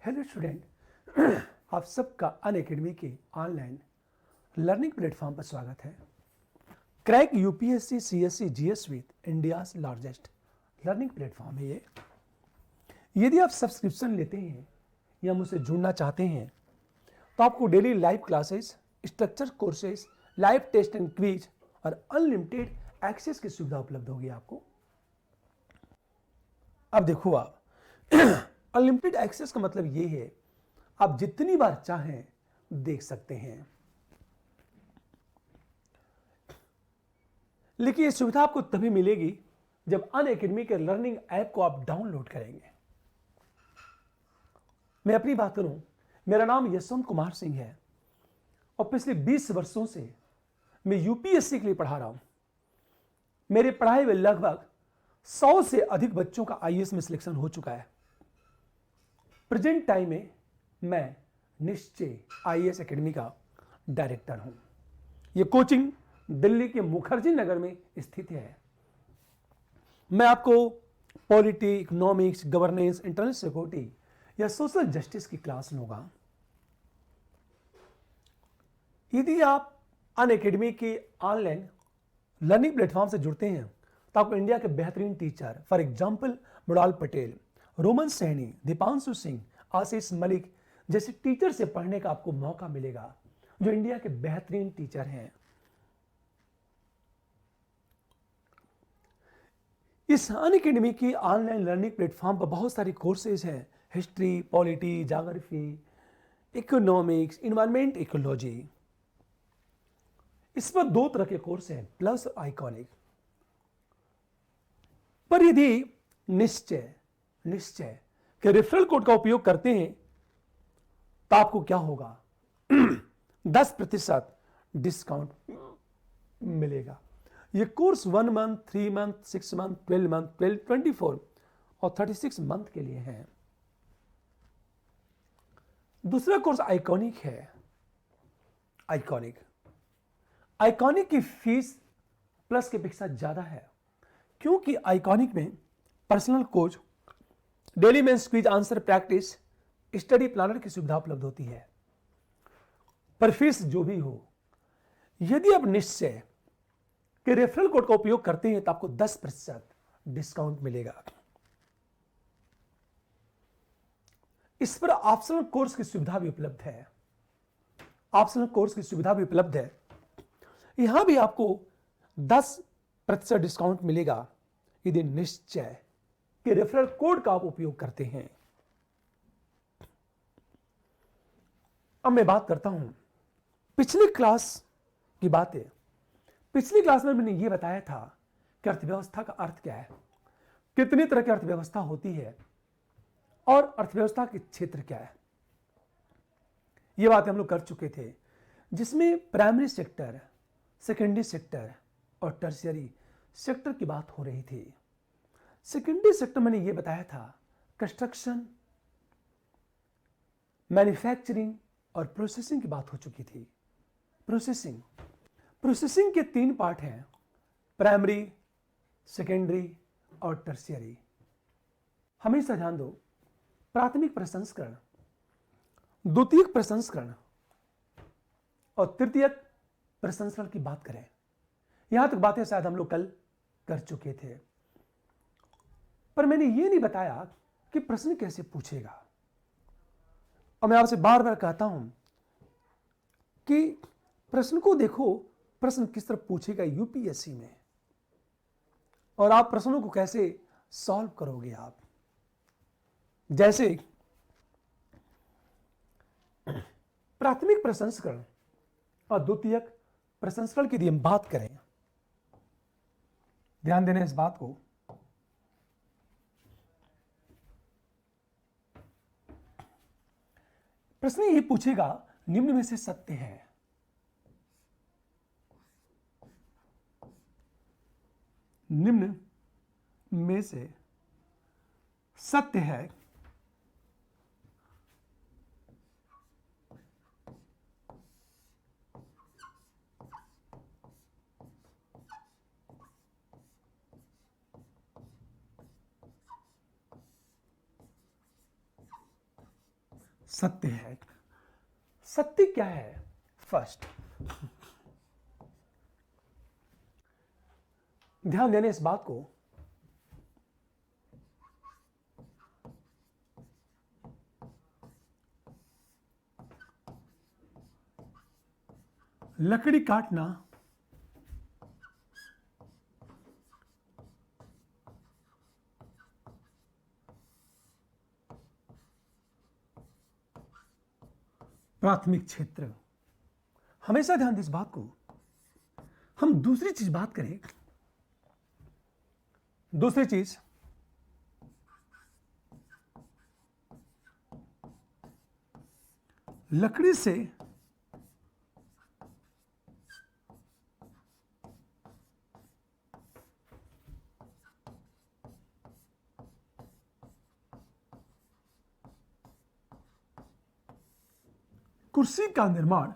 Hello student, आप सबका Unacademy के ऑनलाइन लर्निंग प्लेटफॉर्म पर स्वागत है। Crack UPSC CSC GS with India's largest learning platform है ये। यदि आप सब्सक्रिप्शन लेते हैं या मुझसे जुड़ना चाहते हैं तो आपको daily live classes, structure courses, live test and quiz और अनलिमिटेड एक्सेस की सुविधा उपलब्ध होगी आपको। अब देखो, आप अनलिमिटेड एक्सेस का मतलब ये है आप जितनी बार चाहें देख सकते हैं, लेकिन ये सुविधा आपको तभी मिलेगी जब अनअकैडमी के लर्निंग ऐप को आप डाउनलोड करेंगे। मैं अपनी बात करूं, मेरा नाम यशवंत कुमार सिंह है और पिछले 20 वर्षों से मैं यूपीएससी के लिए पढ़ा रहा हूं। मेरे पढ़ाए हुए लगभग 100 से अधिक बच्चों का आईएएस में सिलेक्शन हो चुका है। प्रेजेंट टाइम में मैं निश्चय आईएएस एकेडमी का डायरेक्टर हूं। यह कोचिंग दिल्ली के मुखर्जी नगर में स्थित है। मैं आपको polity, economics, governance, internal security या सोशल जस्टिस की क्लास लूंगा। यदि आप अनअकैडमी के ऑनलाइन लर्निंग प्लेटफॉर्म से जुड़ते हैं तो आपको इंडिया के बेहतरीन teacher, for example Mrinal Patel, Roman Saini, Deepanshu Singh, Ashish Malik जैसे टीचर से पढ़ने का आपको मौका मिलेगा, जो इंडिया के बेहतरीन टीचर हैं। इस अनअकैडमी की ऑनलाइन लर्निंग प्लेटफॉर्म पर बहुत सारे कोर्सेज हैं। History, polity, geography, economics, environment, ecology. इस पर 2 तरह के कोर्स हैं, प्लस और आइकॉनिक। पर यदि निश्चय कि रेफरल कोड का उपयोग करते हैं तो आपको क्या होगा 10% डिस्काउंट मिलेगा। यह course 1 month, 3 month, 6 month, 12 month, 24 और 36 मंथ के लिए है। दूसरा कोर्स आइकॉनिक है। आइकॉनिक की फीस प्लस की अपेक्षा ज्यादा है, क्योंकि आइकॉनिक में personal coach, daily mains quiz answer practice, study planner की सुविधा उपलब्ध होती है। पर फीस जो भी हो, यदि आप निश्चय कि रेफरल कोड का उपयोग करते हैं तो आपको 10% डिस्काउंट मिलेगा। इस पर ऑप्शनल कोर्स की सुविधा भी उपलब्ध है। यहां भी आपको 10% डिस्काउंट मिलेगा यदि निश्चय कि रेफरल कोड का आप उपयोग करते हैं। अब मैं बात करता हूं पिछली क्लास की बातें। पिछली क्लास में मैंने यह बताया था कि अर्थव्यवस्था का अर्थ क्या है, कितनी तरह की अर्थव्यवस्था होती है और अर्थव्यवस्था के क्षेत्र क्या है। यह बातें हम लोग कर चुके थे, जिसमें प्राइमरी सेक्टर, सेकेंडरी सेक्टर और टर्शियरी सेक्टर की बात हो रही थी। सेकेंडरी सेक्टर मैंने यह बताया था कंस्ट्रक्शन, मैन्युफैक्चरिंग और प्रोसेसिंग की बात हो चुकी थी। प्रोसेसिंग के 3 पार्ट हैं, प्राइमरी, सेकेंडरी और टर्शियरी। हमेशा ध्यान दो, प्राथमिक प्रसंस्करण, द्वितीयक प्रसंस्करण और तृतीयक प्रसंस्करण की बात करें। यहां तक बातें शायद हम लोग कल कर चुके थे, पर मैंने यह नहीं बताया कि प्रश्न कैसे पूछेगा। और मैं आपसे बार बार कहता हूं कि प्रश्न को देखो, प्रश्न किस तरह पूछेगा यूपीएससी में, और आप प्रश्नों को कैसे सॉल्व करोगे। आप जैसे प्राथमिक प्रसंस्करण और द्वितीयक प्रसंस्करण की यदि हम बात करें, ध्यान देना इस बात को। प्रश्न ये पूछेगा, निम्न में से सत्य है। निम्न में से सत्य है सत्य है। सत्य क्या है? फर्स्ट, ध्यान देने इस बात को, लकड़ी काटना प्राथमिक क्षेत्र। हमेशा ध्यान दें इस बात को। हम दूसरी चीज बात करें, दूसरी चीज लकड़ी से कुर्सी का निर्माण,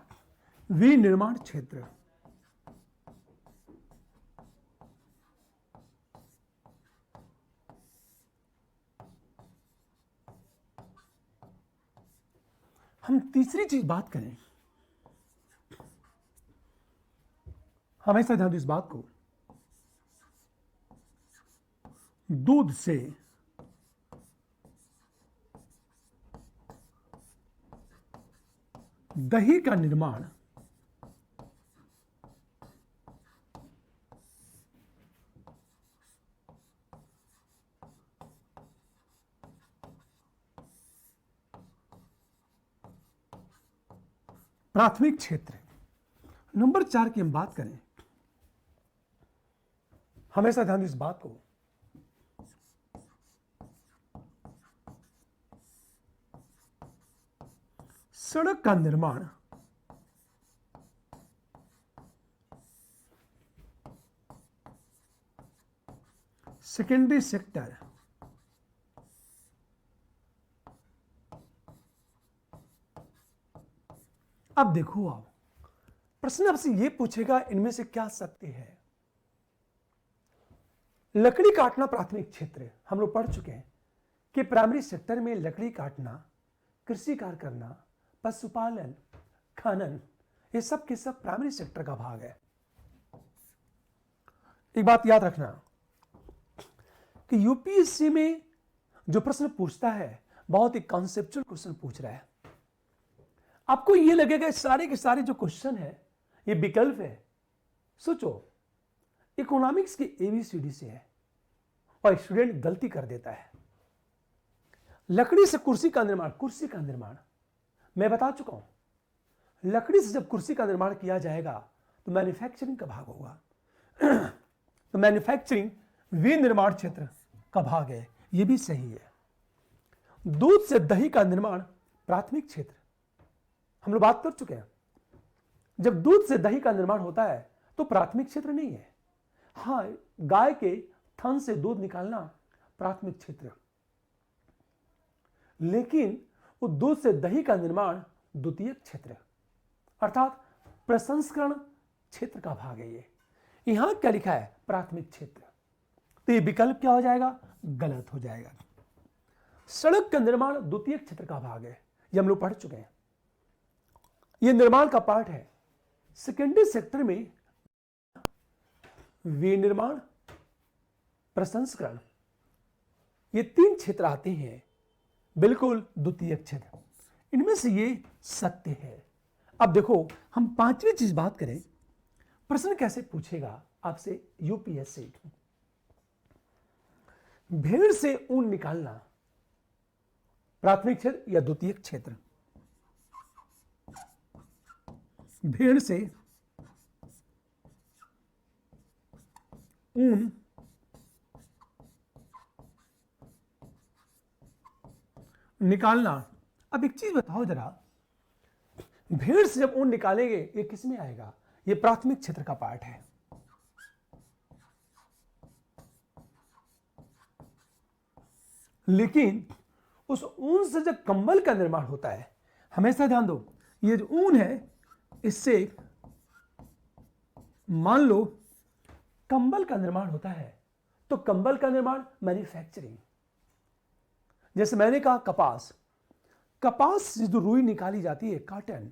विनिर्माण क्षेत्र। हम तीसरी चीज बात करें, हमेशा ध्यान दें इस बात को, दूध से दही का निर्माण प्राथमिक क्षेत्र। नंबर 4 की हम बात करें, हमेशा ध्यान दें इस बात को, सड़क का निर्माण सेकेंडरी सेक्टर। अब देखो, आप प्रश्न आपसे यह पूछेगा इनमें से क्या सत्य है। लकड़ी काटना प्राथमिक क्षेत्र, हम लोग पढ़ चुके हैं कि प्राइमरी सेक्टर में लकड़ी काटना, कृषि कार्य करना, पशुपालन, खनन, ये सब के सब प्राइमरी सेक्टर का भाग है। एक बात याद रखना कि यूपीएससी में जो प्रश्न पूछता है बहुत ही कॉन्सेप्चुअल क्वेश्चन पूछ रहा है। आपको यह लगेगा सारे के सारे जो क्वेश्चन है ये विकल्प है। सोचो, इकोनॉमिक्स की एबीसीडी से है और स्टूडेंट गलती कर देता है। लकड़ी से कुर्सी का निर्माण, कुर्सी का निर्माण मैं बता चुका हूं। लकड़ी से जब कुर्सी का निर्माण किया जाएगा तो मैन्युफैक्चरिंग का भाग होगा। तो मैन्युफैक्चरिंग विनिर्माण क्षेत्र का भाग है, यह भी सही है। दूध से दही का निर्माण प्राथमिक क्षेत्र, हम लोग बात कर चुके हैं। जब दूध से दही का निर्माण होता है तो प्राथमिक क्षेत्र नहीं है। हां, गाय के थन से दूध निकालना प्राथमिक क्षेत्र, लेकिन वो दूध से दही का निर्माण द्वितीयक क्षेत्र अर्थात प्रसंस्करण क्षेत्र का भाग है। ये यहां क्या लिखा है? प्राथमिक क्षेत्र। तो ये विकल्प क्या हो जाएगा? गलत हो जाएगा। सड़क का निर्माण द्वितीयक क्षेत्र का भाग है, ये हम लोग पढ़ चुके हैं। ये निर्माण का पार्ट है। सेकेंडरी सेक्टर में विनिर्माण, प्रसंस्करण, ये 3 क्षेत्र आते हैं, बिल्कुल द्वितीयक क्षेत्र। इनमें से ये सत्य है। अब देखो, हम 5वीं चीज बात करें, प्रश्न कैसे पूछेगा आपसे यूपीएससी। भेड़ से ऊन निकालना प्राथमिक क्षेत्र या द्वितीयक क्षेत्र? भेड़ से ऊन निकालना। अब एक चीज बताओ जरा, भेड़ से जब ऊन निकालेंगे ये किस में आएगा? ये प्राथमिक क्षेत्र का पार्ट है। लेकिन उस ऊन से जब कंबल का निर्माण होता है, हमेशा ध्यान दो, ये जो ऊन है इससे मान लो कंबल का निर्माण होता है, तो कंबल का निर्माण मैन्युफैक्चरिंग। जैसे मैंने कहा कपास, कपास से जो रुई निकाली जाती है, कॉटन,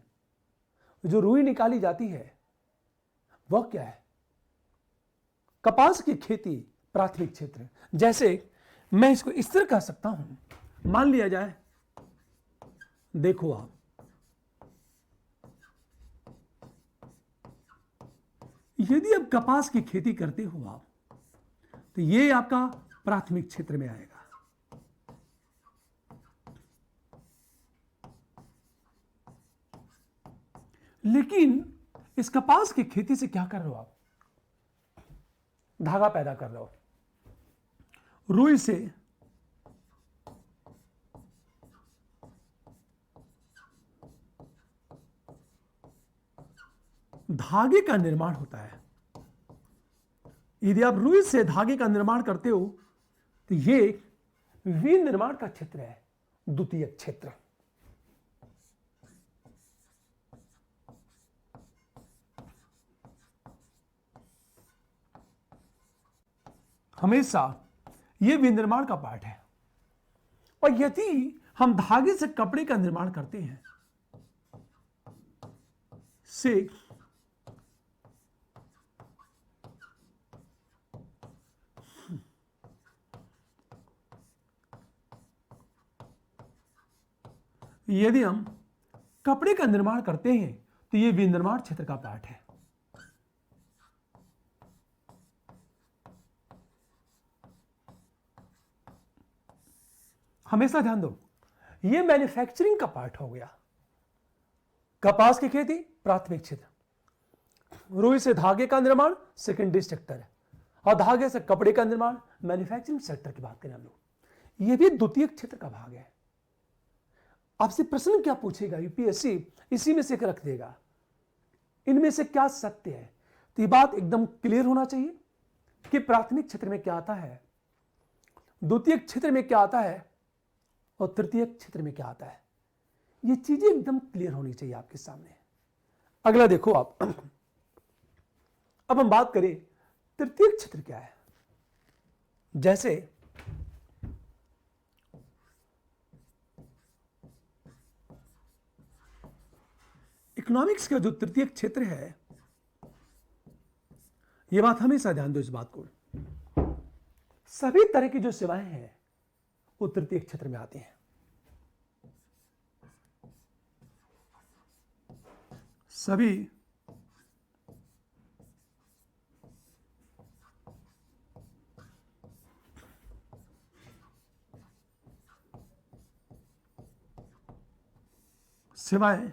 जो रुई निकाली जाती है वह क्या है? कपास की खेती प्राथमिक क्षेत्र। जैसे मैं इसको इस तरह कह सकता हूं, मान लिया जाए, देखो आप, यदि आप कपास की खेती करते हो आप, तो ये आपका प्राथमिक क्षेत्र में आएगा। लेकिन इस कपास की खेती से क्या कर रहे हो आप? धागा पैदा कर रहे हो। रुई से धागे का निर्माण होता है। यदि आप रुई से धागे का निर्माण करते हो तो ये विनिर्माण का क्षेत्र है, द्वितीयक क्षेत्र। हमेशा यह विनिर्माण का पार्ट है। और यदि हम धागे से कपड़े का निर्माण करते हैं, से यदि हम कपड़े का निर्माण करते हैं तो यह विनिर्माण क्षेत्र का पार्ट है। हमेशा ध्यान दो, यह मैन्युफैक्चरिंग का पार्ट हो गया। कपास की खेती प्राथमिक क्षेत्र, रुई से धागे का निर्माण सेकेंडरी सेक्टर है, और धागे से कपड़े का निर्माण मैन्युफैक्चरिंग सेक्टर की बात करें हम लोग, यह भी द्वितीयक क्षेत्र का भाग है। आपसे प्रश्न क्या पूछेगा यूपीएससी, इसी में से एक रख देगा, इनमें से क्या सत्य है। तो ये बात एकदम क्लियर होना चाहिए कि प्राथमिक क्षेत्र में क्या आता है, द्वितीयक क्षेत्र में क्या आता है, और तृतीयक क्षेत्र में क्या आता है। ये चीजें एकदम क्लियर होनी चाहिए आपके सामने। अगला देखो आप, अब हम बात करें तृतीयक क्षेत्र क्या है। जैसे इकोनॉमिक्स का जो तृतीयक क्षेत्र है, यह बात हमेशा ध्यान दो इस बात को, सभी तरह की जो सेवाएं हैं वो तृतीयक क्षेत्र में आती हैं। सभी सेवाएं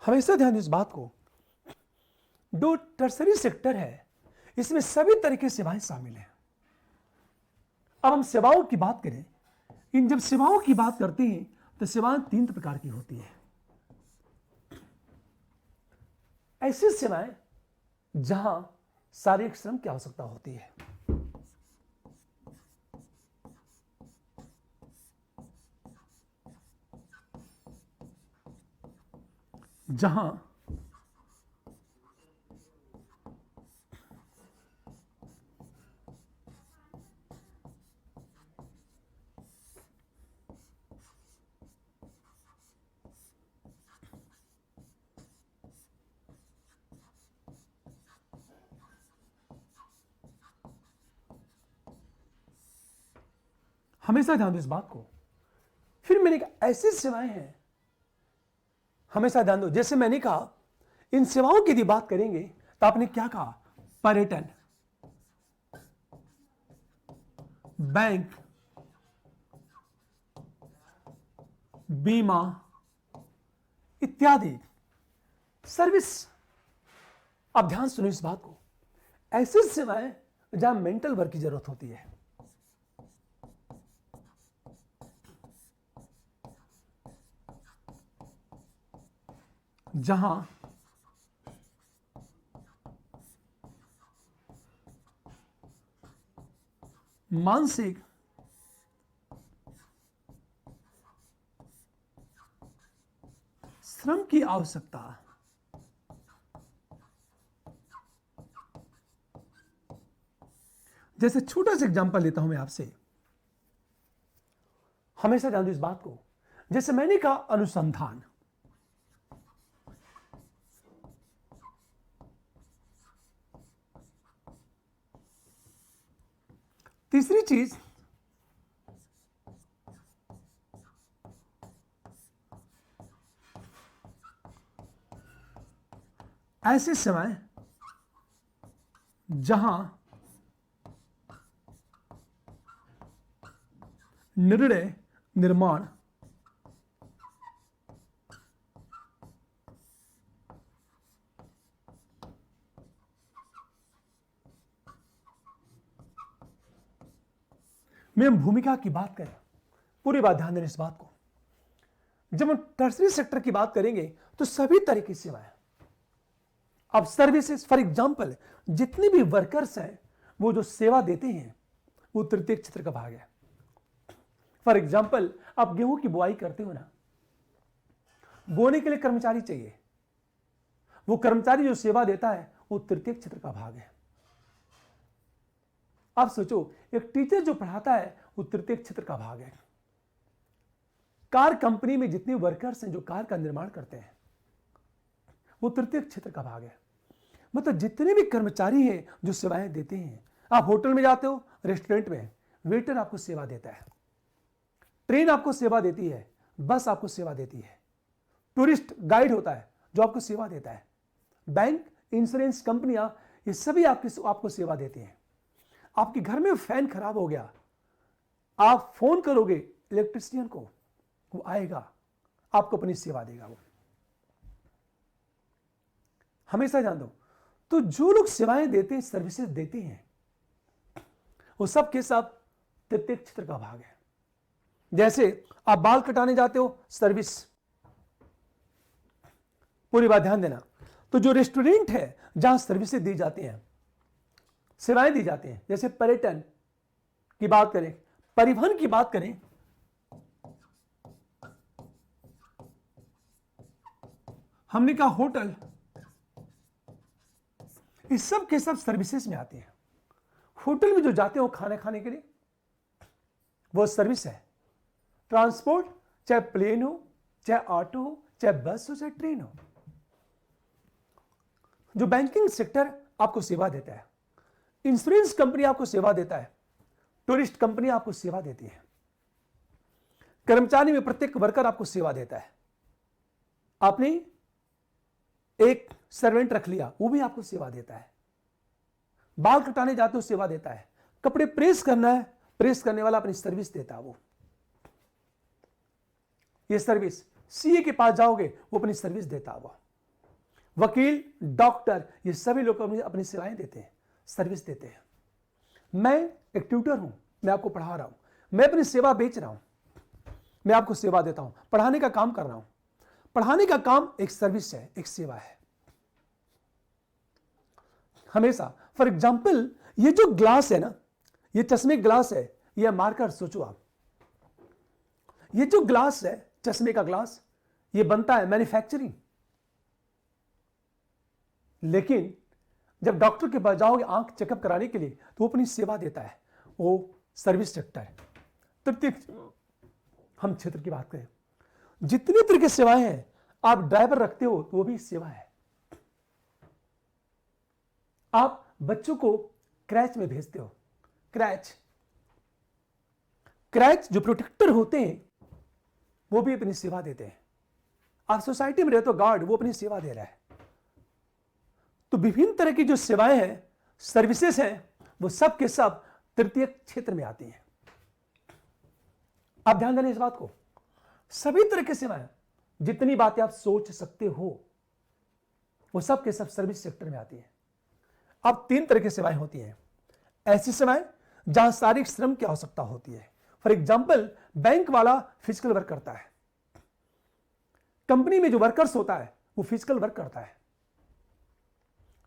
हमेशा ध्यान दो इस बात को, जो टर्सरी सेक्टर है इसमें सभी तरह की सेवाएं शामिल हैं। अब हम सेवाओं की बात करें, इन जब सेवाओं की बात करते हैं तो सेवाएं तीन प्रकार की होती हैं। ऐसी सेवाएं जहां शारीरिक श्रम की आवश्यकता होती है, जहां हमेशा ध्यान दो इस बात को। फिर मैंने कहा ऐसी सेवाएं हैं, हमेशा ध्यान दो, जैसे मैंने कहा इन सेवाओं की यदि बात करेंगे तो आपने क्या कहा, पर्यटन, बैंक, बीमा इत्यादि सर्विस। अब ध्यान सुनो इस बात को, ऐसी सेवाएं जहां मेंटल वर्क की जरूरत होती है, जहां मानसिक श्रम की आवश्यकता। जैसे छोटा सा एग्जांपल लेता हूं मैं आपसे, हमेशा ध्यान दो इस बात को। जैसे मैंने कहा अनुसंधान, तीसरी चीज ऐसे समय जहां निर्णय निर्माण में हम भूमिका की बात करें, पूरी बात ध्यान देना इस बात को। जब हम टर्सरी सेक्टर की बात करेंगे तो सभी तरह की सेवाएं, अब सर्विसेज फॉर एग्जांपल जितने भी वर्कर्स हैं वो जो सेवा देते हैं वो तृतीय क्षेत्र का भाग है। फॉर एग्जांपल आप गेहूं की बुआई करते हो ना, बोने के लिए कर्मचारी चाहिए, वो कर्मचारी जो सेवा देता है वो तृतीय क्षेत्र का भाग है। आप सोचो एक टीचर जो पढ़ाता है वो तृतीय क्षेत्र का भाग है। कार कंपनी में जितने वर्कर्स हैं जो कार का निर्माण करते हैं वो तृतीय क्षेत्र का भाग है। मतलब जितने भी कर्मचारी हैं जो सेवाएं देते हैं, आप होटल में जाते हो, रेस्टोरेंट में वेटर आपको सेवा देता है, ट्रेन आपको सेवा देती है, बस आपको सेवा देती है, टूरिस्ट गाइड होता है जो आपको सेवा देता है, बैंक, इंश्योरेंस कंपनियां ये सभी आपको सेवा देती हैं। आपके घर में फैन खराब हो गया, आप फोन करोगे इलेक्ट्रिशियन को, वो आएगा, आपको अपनी सेवा देगा। वो हमेशा जान दो, तो जो लोग सेवाएं देते हैं, सर्विसेज देते हैं, वो सब के सब तृतीय क्षेत्र का भाग है। जैसे आप बाल कटाने जाते हो, सर्विस, पूरी बात ध्यान देना। तो जो रेस्टोरेंट है जहां सर्विसेज दी जाती हैं, सेवाएं दी जाती हैं, जैसे पर्यटन की बात करें, परिवहन की बात करें, हमने कहा होटल, इस सब के सब सर्विसेज में आते हैं। होटल में जो जाते हो खाना खाने के लिए वो सर्विस है। ट्रांसपोर्ट, चाहे प्लेन हो, चाहे ऑटो हो, चाहे बस हो, चाहे ट्रेन हो। जो बैंकिंग सेक्टर आपको सेवा देता है, इंश्योरेंस कंपनी आपको सेवा देता है, टूरिस्ट कंपनी आपको सेवा देती है, कर्मचारी में प्रत्येक वर्कर आपको सेवा देता है। आपने एक सर्वेंट रख लिया, वो भी आपको सेवा देता है। बाल कटाने जाते हो, सेवा देता है। कपड़े प्रेस करना है, प्रेस करने वाला अपनी सर्विस देता है। वो ये सर्विस, सीए के पास जाओगे वो अपनी सर्विस देता है। वो वकील, डॉक्टर, ये सभी लोग अपनी सेवाएं देते हैं, सर्विस देते हैं। मैं एक ट्यूटर हूं, मैं आपको पढ़ा रहा हूं, मैं अपनी सेवा बेच रहा हूं, मैं आपको सेवा देता हूं, पढ़ाने का काम कर रहा हूं। पढ़ाने का काम एक सर्विस है, एक सेवा है। हमेशा फॉर एग्जाम्पल ये जो ग्लास है ना, ये चश्मे ग्लास है, ये मार्कर सोचो आप, ये जो ग्लास है चश्मे का ग्लास, ये बनता है मैन्युफैक्चरिंग। लेकिन जब डॉक्टर के पास जाओगे आंख चेकअप कराने के लिए तो वो अपनी सेवा देता है, वो सर्विस सेक्टर है। तृतीय हम क्षेत्र की बात करें, जितनी तरह की सेवाएं हैं, आप ड्राइवर रखते हो तो वो भी सेवा है। आप बच्चों को क्रैच में भेजते हो, क्रैच जो प्रोटेक्टर होते हैं वो भी अपनी सेवा देते हैं। आप सोसाइटी में रहते हो, गार्ड, वो अपनी सेवा दे रहा है। तो विभिन्न तरह की जो सेवाएं हैं, सर्विसेज हैं, वो सब के सब तृतीय क्षेत्र में आती हैं। आप ध्यान देना इस बात को, सभी तरह की सेवाएं, जितनी बातें आप सोच सकते हो वो सब के सब सर्विस सेक्टर में आती है। अब तीन तरह की सेवाएं होती हैं। ऐसी सेवाएं जहां शारीरिक श्रम की आवश्यकता होती है। फॉर एग्जाम्पल बैंक वाला फिजिकल वर्क करता है, कंपनी में जो वर्कर्स होता है वो फिजिकल वर्क करता है,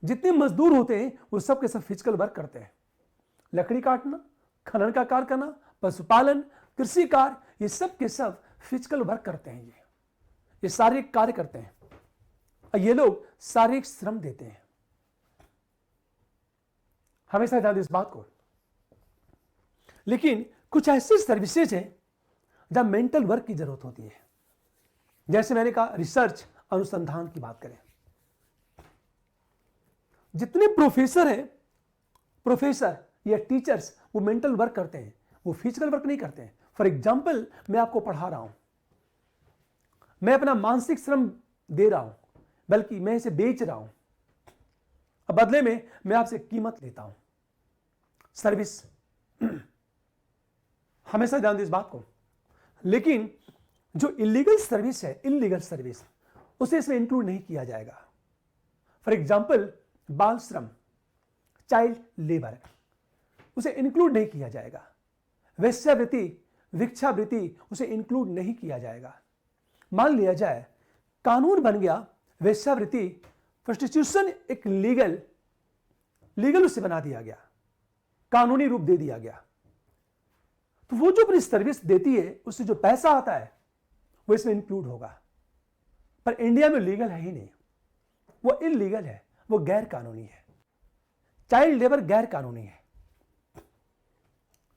जितने मजदूर होते हैं वो सब के सब फिजिकल वर्क करते हैं। लकड़ी काटना, खनन का कार्य करना, पशुपालन, कृषि कार्य, ये सब के सब फिजिकल वर्क करते हैं। ये शारीरिक कार्य करते हैं और ये लोग शारीरिक श्रम देते हैं। हमेशा ध्यान दें इस बात को। लेकिन कुछ ऐसी सर्विसेज हैं जहां मेंटल वर्क की जरूरत होती है। जैसे मैंने कहा, रिसर्च, अनुसंधान की बात करें, जितने प्रोफेसर हैं, प्रोफेसर या टीचर्स, वो मेंटल वर्क करते हैं, वो फिजिकल वर्क नहीं करते हैं। फॉर एग्जाम्पल, मैं आपको पढ़ा रहा हूं, मैं अपना मानसिक श्रम दे रहा हूं, बल्कि मैं इसे बेच रहा हूं, अब बदले में मैं आपसे कीमत लेता हूं। सर्विस, हमेशा ध्यान दें इस बात को। लेकिन जो इलीगल सर्विस है, इलीगल सर्विस, उसे इसमें इंक्लूड नहीं किया जाएगा। फॉर एग्जाम्पल, बाल श्रम, चाइल्ड लेबर, उसे इंक्लूड नहीं किया जाएगा। वेश्यावृत्ति, भिक्षावृत्ति, उसे इंक्लूड नहीं किया जाएगा। मान लिया जाए कानून बन गया वेश्यावृत्ति, प्रोस्टिट्यूशन एक लीगल उसे बना दिया गया, कानूनी रूप दे दिया गया, तो वो जो अपनी सर्विस देती है उससे जो पैसा आता है वो इसमें इंक्लूड होगा। पर इंडिया में लीगल है ही नहीं, वो इलीगल है, वो गैर कानूनी है। चाइल्ड लेबर गैर कानूनी है।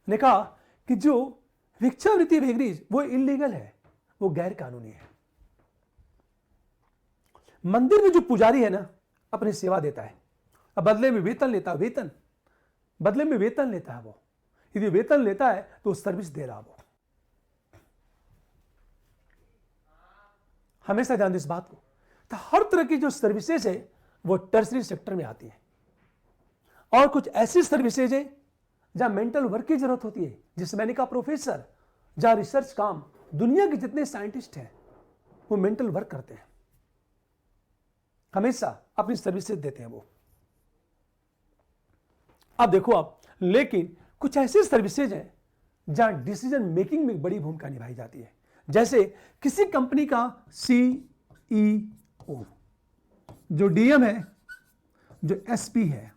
ने कहा कि जो भिक्षावृत्ति भेगरीज, वो इलीगल है, वो गैर कानूनी है। मंदिर में जो पुजारी है ना, अपनी सेवा देता है, अब बदले में वेतन लेता है, बदले में वेतन लेता है। वो यदि वेतन लेता है तो सर्विस दे रहा वो। हमेशा ध्यान दें इस बात को। तो हर तरह की जो सर्विसेज है वो टर्सरी सेक्टर में आती है। और कुछ ऐसी सर्विसेज है जहां मेंटल वर्क की जरूरत होती है, जिससे मैंने कहा प्रोफेसर, जहां रिसर्च काम, दुनिया के जितने साइंटिस्ट हैं वो मेंटल वर्क करते हैं, हमेशा अपनी सर्विसेज देते हैं वो। अब देखो आप, लेकिन कुछ ऐसी सर्विसेज हैं जहां डिसीजन मेकिंग में बड़ी भूमिका निभाई जाती है। जैसे किसी कंपनी का सीईओ, जो डीएम है, जो एसपी है,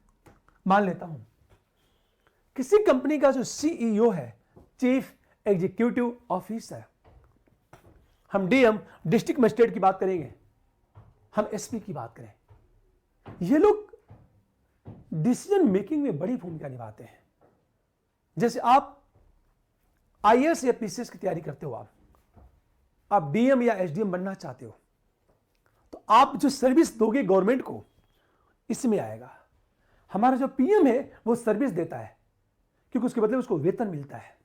मान लेता हूं किसी कंपनी का जो सीईओ है, चीफ एग्जीक्यूटिव ऑफिसर, हम डीएम, डिस्ट्रिक्ट मजिस्ट्रेट की बात करेंगे, हम एसपी की बात करें, ये लोग डिसीजन मेकिंग में बड़ी भूमिका निभाते हैं। जैसे आप आईएएस या पीसीएस की तैयारी करते हो, आप डीएम या एसडीएम बनना चाहते हो, तो आप जो सर्विस दोगे गवर्नमेंट को, इसमें आएगा। हमारा जो पीएम है वो सर्विस देता है क्योंकि उसके बदले उसको वेतन मिलता है।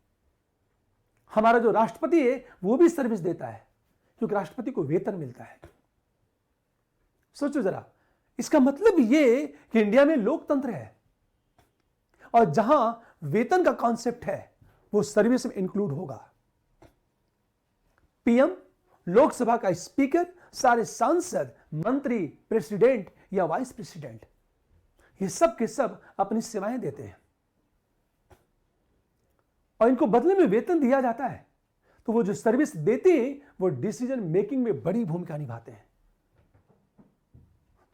हमारा जो राष्ट्रपति है वो भी सर्विस देता है क्योंकि राष्ट्रपति को वेतन मिलता है। सोचो जरा, इसका मतलब ये कि इंडिया में लोकतंत्र है और जहां वेतन का कॉन्सेप्ट है वो सर्विस में इंक्लूड होगा। पीएम, लोकसभा का स्पीकर, सारे सांसद, मंत्री, प्रेसिडेंट या वाइस प्रेसिडेंट, ये सब के सब अपनी सेवाएं देते हैं और इनको बदले में वेतन दिया जाता है। तो वो जो सर्विस देते हैं वो डिसीजन मेकिंग में बड़ी भूमिका निभाते हैं।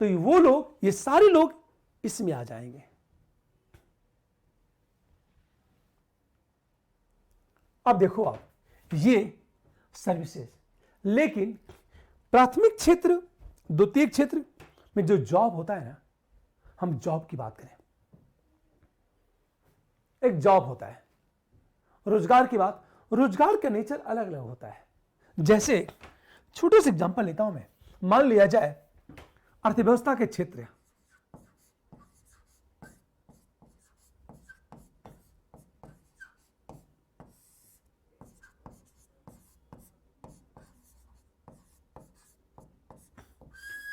तो वो लोग, ये सारे लोग इसमें आ जाएंगे। अब देखो आप, ये सर्विसेज, लेकिन प्राथमिक क्षेत्र, द्वितीयक क्षेत्र में जो जॉब होता है ना, हम जॉब की बात करें, एक जॉब होता है, रोजगार की बात, रोजगार का नेचर अलग अलग होता है। जैसे छोटे से एग्जांपल लेता हूं मैं, मान लिया जाए अर्थव्यवस्था के क्षेत्र,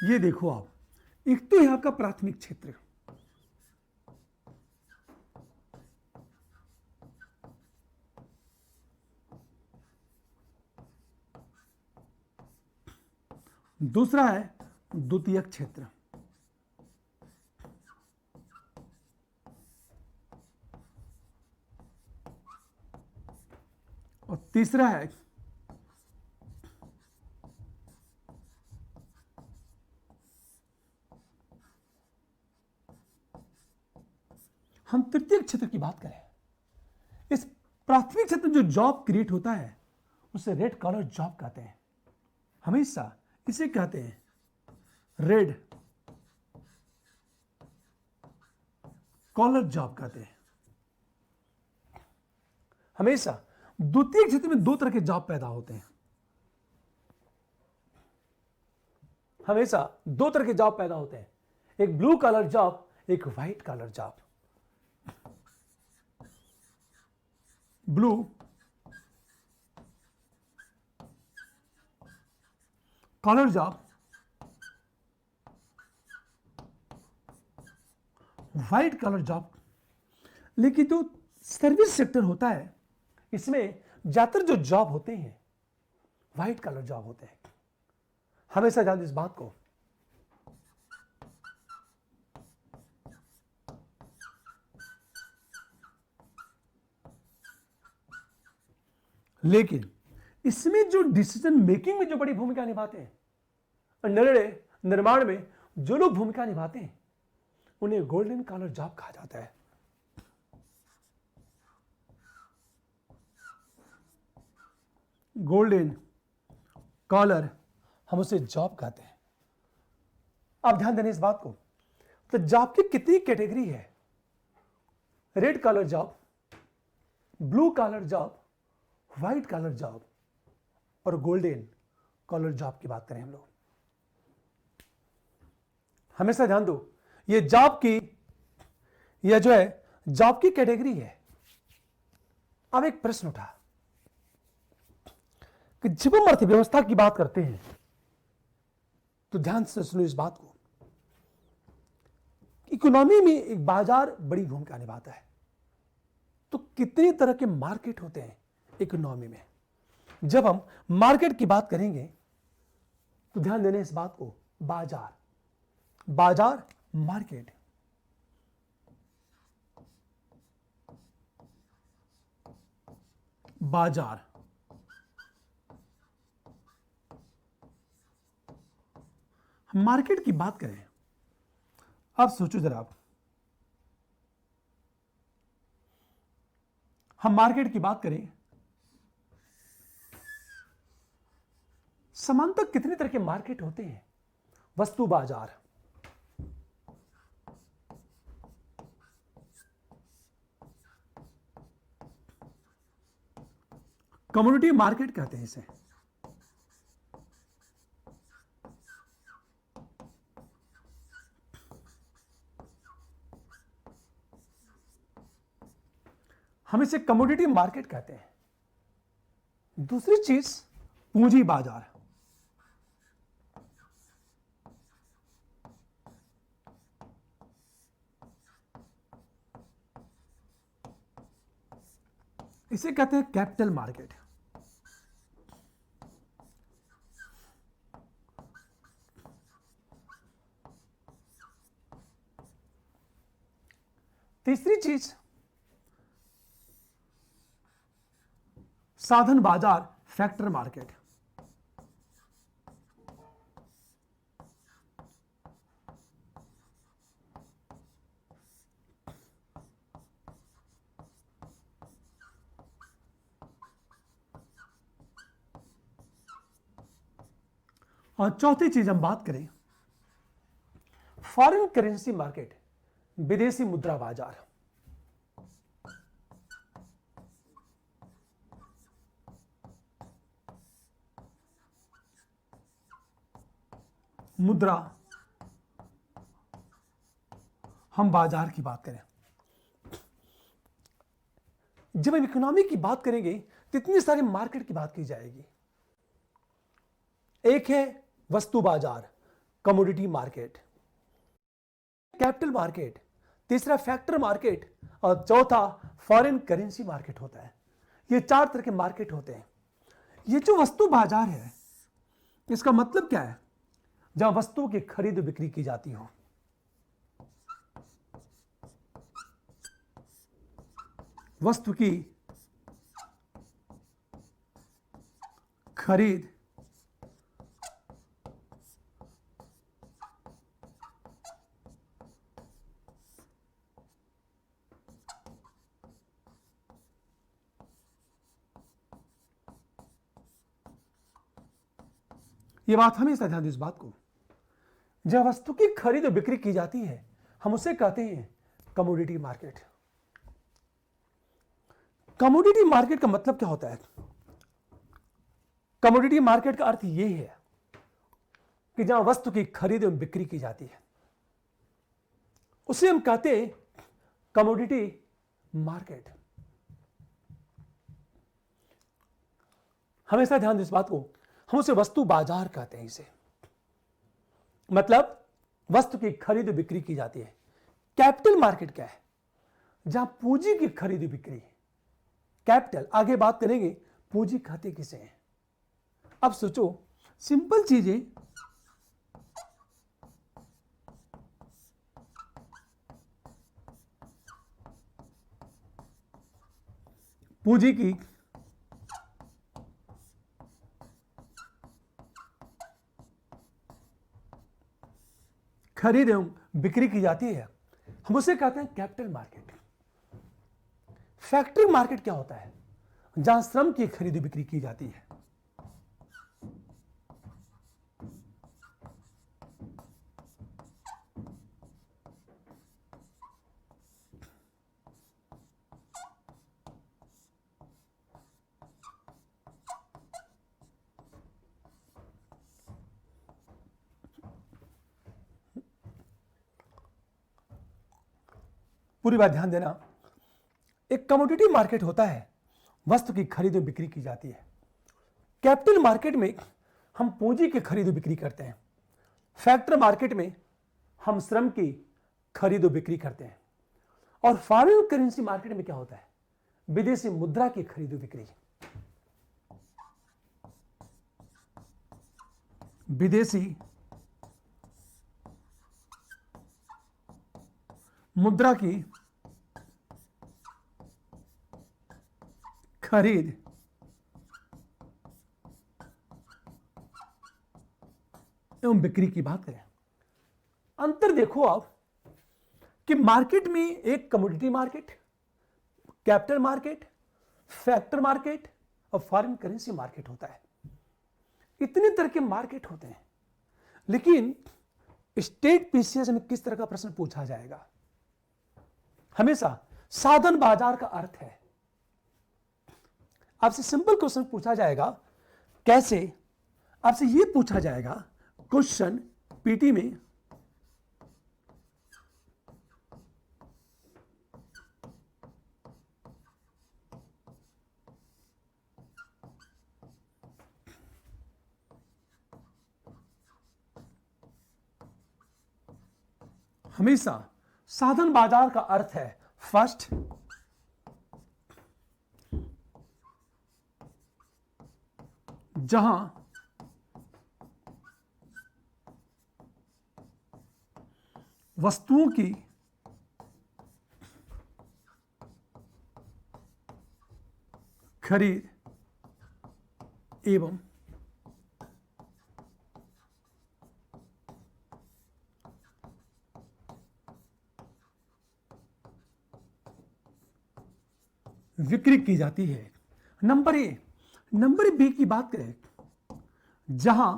ये देखो आप, एक तो यहां का प्राथमिक क्षेत्र, दूसरा है द्वितीयक क्षेत्र, और तीसरा है हम तृतीयक क्षेत्र की बात करें। इस प्राथमिक क्षेत्र में जो जॉब क्रिएट होता है उसे रेड कॉलर जॉब कहते हैं। हमेशा इसे कहते हैं रेड कॉलर जॉब कहते हैं। हमेशा द्वितीय क्षेत्र में दो तरह के जॉब पैदा होते हैं। हमेशा दो तरह के जॉब पैदा होते हैं, एक ब्लू कलर जॉब, एक white collar job. Blue collar job, white collar job. लेकिन जो सर्विस सेक्टर होता है इसमें ज्यादातर जो जॉब होते हैं व्हाइट कलर जॉब होते हैं। हमेशा याद इस बात को। लेकिन इसमें जो डिसीजन मेकिंग में जो बड़ी भूमिका निभाते हैं और निर्णय निर्माण में जो लोग भूमिका निभाते हैं उन्हें गोल्डन कॉलर जॉब कहा जाता है। गोल्डन कॉलर हम उसे जॉब कहते हैं। आप ध्यान देने इस बात को। तो जॉब की कितनी कैटेगरी है? Red collar job, blue collar job, white collar job और गोल्डन कॉलर जॉब की बात करें हम लोग। हमेशा ध्यान दो, ये जॉब की, यह जो है जॉब की कैटेगरी है। अब एक प्रश्न उठा कि जब हम अर्थव्यवस्था की बात करते हैं तो ध्यान से सुनो इस बात को। इकोनॉमी में एक बाजार बड़ी भूमिका निभाता है। तो कितने तरह के मार्केट होते हैं इकोनॉमी में? जब हम मार्केट की बात करेंगे तो ध्यान देने इस बात को। बाजार, बाजार, मार्केट। बाजार, मार्केट की बात करें, अब सोचो जरा आप, हम मार्केट की बात करें, सामान्यतः कितने तरह के मार्केट होते हैं? वस्तु बाजार, कम्युनिटी मार्केट कहते हैं इसे, हम इसे कमोडिटी मार्केट कहते हैं। दूसरी चीज पूंजी बाजार, इसे कहते हैं कैपिटल मार्केट। तीसरी चीज साधन बाजार, फैक्टर मार्केट। और चौथी चीज हम बात करें फॉरेन करेंसी मार्केट, विदेशी मुद्रा बाजार। मुद्रा, हम बाजार की बात करें, जब हम इकोनॉमी की बात करेंगे तो इतनी सारे मार्केट की बात की जाएगी। एक है वस्तु बाजार, कमोडिटी मार्केट, कैपिटल मार्केट, तीसरा फैक्टर मार्केट और चौथा फॉरेन करेंसी मार्केट होता है। ये चार तरह के मार्केट होते हैं। ये जो वस्तु बाजार है इसका मतलब क्या है? जहां वस्तुओं की खरीद बिक्री की जाती हो। वस्तु की खरीद यह बात हमेशा ध्यान दें इस बात को, जब वस्तु की खरीद और बिक्री की जाती है हम उसे कहते हैं कमोडिटी मार्केट। कमोडिटी मार्केट का मतलब क्या होता है? कमोडिटी मार्केट का अर्थ यह है कि जहां वस्तु की खरीद और बिक्री की जाती है उसे हम कहते हैं कमोडिटी मार्केट। हमेशा ध्यान दें इस बात को, हम उसे वस्तु बाजार कहते हैं इसे, मतलब वस्तु की खरीद बिक्री की जाती है। कैपिटल मार्केट क्या है? जहां पूंजी की खरीद बिक्री। कैपिटल, आगे बात करेंगे पूंजी खाते किसे हैं। अब सोचो, सिंपल चीजें, पूंजी की खरीद एवं बिक्री की जाती है, हम उसे कहते हैं कैपिटल मार्केट। फैक्टरी मार्केट क्या होता है? जहां श्रम की खरीद बिक्री की जाती है। पूरी बात ध्यान देना, एक कमोडिटी मार्केट होता है, वस्तु की खरीद और बिक्री की जाती है। कैपिटल मार्केट में हम पूंजी की खरीद और बिक्री करते हैं। फैक्टर मार्केट में हम श्रम की खरीद और बिक्री करते हैं। और फॉरेन करेंसी मार्केट में क्या होता है? विदेशी मुद्रा की खरीद और बिक्री। विदेशी मुद्रा की खरीद एवं बिक्री की बात करें, अंतर देखो आप कि मार्केट में एक commodity market, capital market, factor market और फॉरेन करेंसी मार्केट होता है। इतने तरह के मार्केट होते हैं, लेकिन स्टेट पीसीएस में किस तरह का प्रश्न पूछा जाएगा? हमेशा साधन बाजार का अर्थ है, आपसे सिंपल क्वेश्चन पूछा जाएगा। कैसे? आपसे यह पूछा जाएगा क्वेश्चन पीटी में, हमेशा साधन बाजार का अर्थ है फर्स्ट, जहां वस्तुओं की खरीद एवं बिक्री की जाती है। Number A. नंबर बी की बात करें, जहां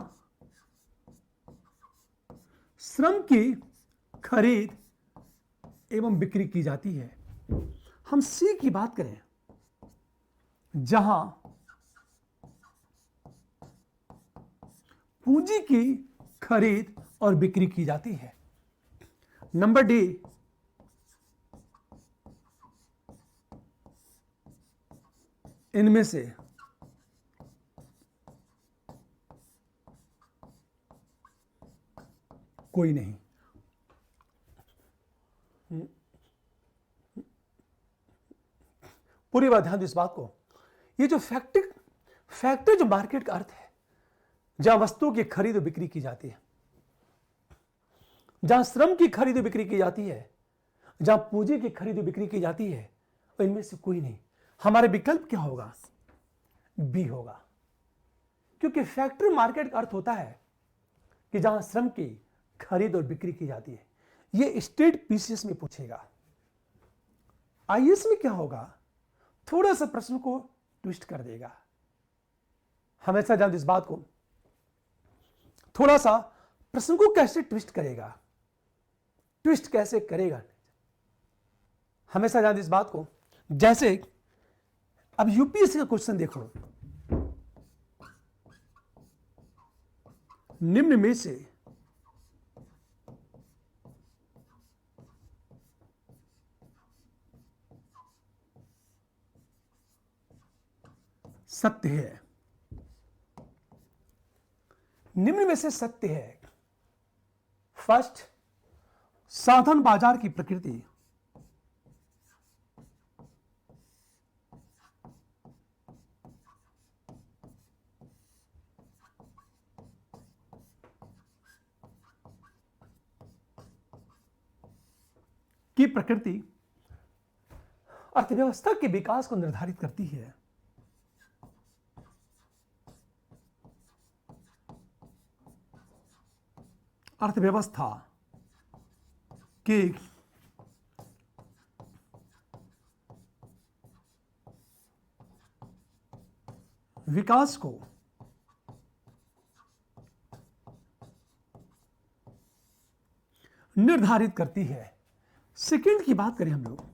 श्रम की खरीद एवं बिक्री की जाती है। हम सी की बात करें, जहां पूंजी की खरीद और बिक्री की जाती है। नंबर डी, इनमें से कोई नहीं। पूरी बात ध्यान दो इस बात को, ये जो फैक्टर जो मार्केट का अर्थ है, जहां वस्तुओं की खरीद और बिक्री की जाती है, जहां श्रम की खरीद और बिक्री की जाती है, जहां पूंजी की खरीद और बिक्री की जाती है, और इनमें से कोई नहीं। हमारे विकल्प क्या होगा? बी होगा, क्योंकि फैक्टर मार्केट का अर्थ होता है कि जहां श्रम की खरीद और बिक्री की जाती है। यह स्टेट पीसीएस में पूछेगा। आईएएस में क्या होगा? थोड़ा सा प्रश्न को ट्विस्ट कर देगा। हमेशा ध्यान इस बात को, थोड़ा सा प्रश्न को कैसे ट्विस्ट करेगा, ट्विस्ट कैसे करेगा, हमेशा याद इस बात को। जैसे अब यूपीएससी का क्वेश्चन देखो, निम्न में से सत्य है, निम्न में से सत्य है। फर्स्ट, साधन बाजार की प्रकृति अर्थव्यवस्था के विकास को निर्धारित करती है। अर्थव्यवस्था के विकास को निर्धारित करती है। सेकंड की बात करें हम लोग,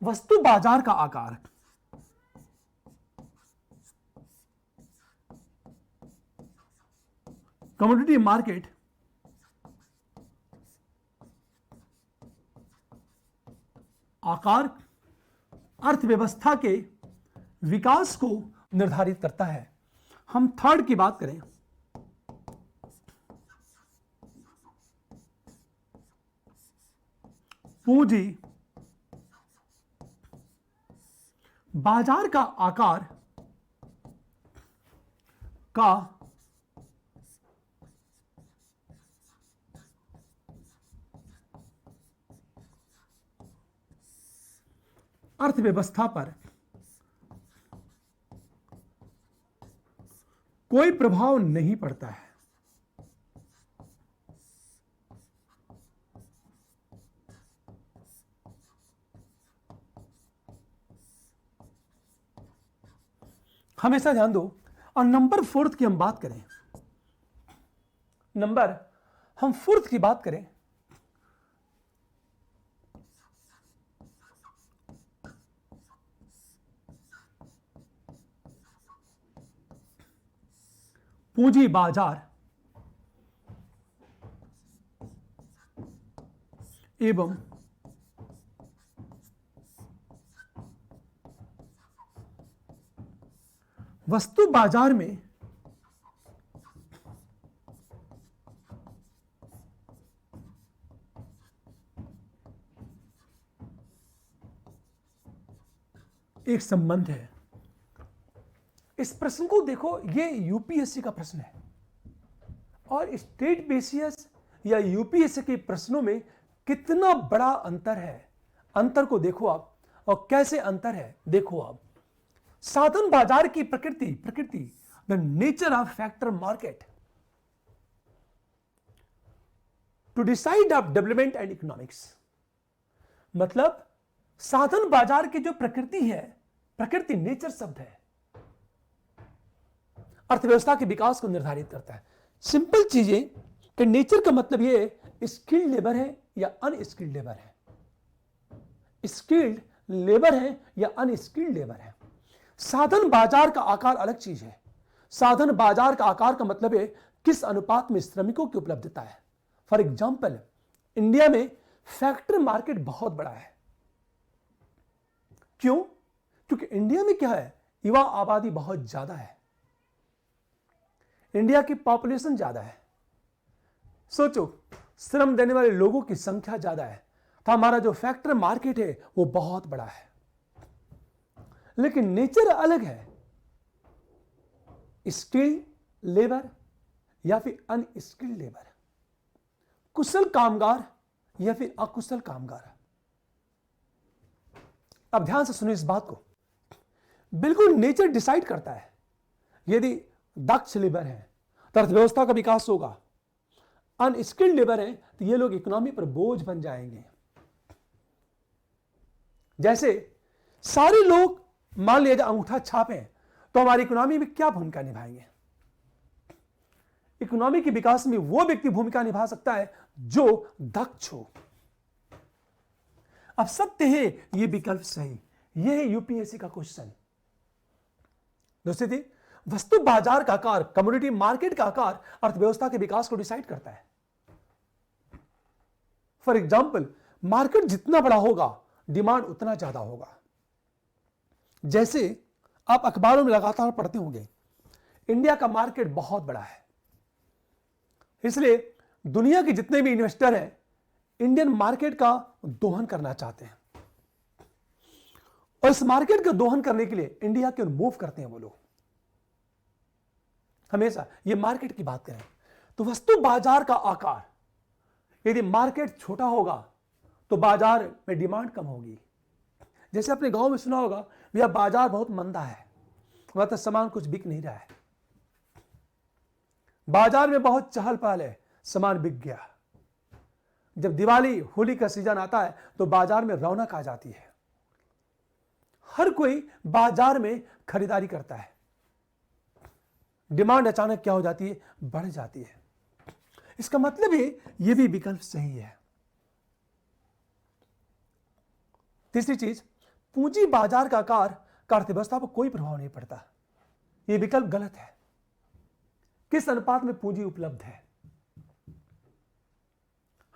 वस्तु बाजार का आकार कमोडिटी मार्केट आकार अर्थव्यवस्था के विकास को निर्धारित करता है। हम थर्ड की बात करें, पूंजी बाजार का आकार का अर्थव्यवस्था पर कोई प्रभाव नहीं पड़ता है। हमेशा ध्यान दो। और नंबर फोर्थ की हम बात करें, हम फोर्थ की बात करें, पूंजी बाजार एवं वस्तु बाजार में एक संबंध है। इस प्रश्न को देखो, ये यूपीएससी का प्रश्न है और स्टेट बेसिस या यूपीएससी के प्रश्नों में कितना बड़ा अंतर है। अंतर को देखो आप, और कैसे अंतर है देखो आप। साधन बाजार की प्रकृति the nature of factor market to decide of development and economics. मतलब साधन बाजार की जो प्रकृति है, प्रकृति नेचर शब्द है, अर्थव्यवस्था के विकास को निर्धारित करता है। सिंपल चीजें कि नेचर का मतलब ये स्किल्ड लेबर है या अनस्किल्ड लेबर है, स्किल्ड लेबर है या अनस्किल्ड लेबर है। साधन बाजार का आकार अलग चीज है। साधन बाजार का आकार का मतलब है किस अनुपात में श्रमिकों की उपलब्धता है। फॉर एग्जाम्पल, इंडिया में फैक्ट्री मार्केट बहुत बड़ा है। क्यों? क्योंकि इंडिया में क्या है, युवा आबादी बहुत ज्यादा है, इंडिया की पॉपुलेशन ज्यादा है। सोचो, श्रम देने वाले लोगों की संख्या ज्यादा है, तो हमारा जो फैक्ट्री मार्केट है वो बहुत बड़ा है। लेकिन नेचर अलग है, स्किल्ड लेबर या फिर अनस्किल्ड लेबर, कुशल कामगार या फिर अकुशल कामगार। अब ध्यान से सुनिए इस बात को, बिल्कुल नेचर डिसाइड करता है। यदि दक्ष लेबर है तो अर्थव्यवस्था का विकास होगा, अनस्किल्ड लेबर है तो ये लोग इकोनॉमी पर बोझ बन जाएंगे। जैसे सारे लोग मान लिया जाए अंगूठा छापे तो हमारी इकोनॉमी में क्या भूमिका निभाएंगे? इकोनॉमी के विकास में वो व्यक्ति भूमिका निभा सकता है जो दक्ष हो। अब सत्य है ये विकल्प सही, ये है यूपीएससी का क्वेश्चन। दोस्तों थी, वस्तु बाजार का आकार, कमोडिटी मार्केट का आकार अर्थव्यवस्था के विकास को डिसाइड करता है। फॉर एग्जाम्पल, मार्केट जितना बड़ा होगा डिमांड उतना ज्यादा होगा। जैसे आप अखबारों में लगातार पढ़ते होंगे, इंडिया का मार्केट बहुत बड़ा है, इसलिए दुनिया के जितने भी इन्वेस्टर हैं इंडियन मार्केट का दोहन करना चाहते हैं, और इस मार्केट का दोहन करने के लिए इंडिया की ओर मूव करते हैं वो लोग हमेशा। ये मार्केट की बात करें तो वस्तु बाजार का आकार, यदि मार्केट छोटा होगा तो बाजार में डिमांड कम होगी। जैसे अपने गांव में सुना होगा, भैया बाजार बहुत मंदा है, वहां तो सामान कुछ बिक नहीं रहा है, बाजार में बहुत चहल पहल है, सामान बिक गया। जब दिवाली होली का सीजन आता है तो बाजार में रौनक आ जाती है, हर कोई बाजार में खरीदारी करता है, डिमांड अचानक क्या हो जाती है, बढ़ जाती है। इसका मतलब है यह भी विकल्प सही है। तीसरी चीज, पूंजी बाजार का आकार का अर्थव्यवस्था पर कोई प्रभाव नहीं पड़ता, यह विकल्प गलत है। किस अनुपात में पूंजी उपलब्ध है?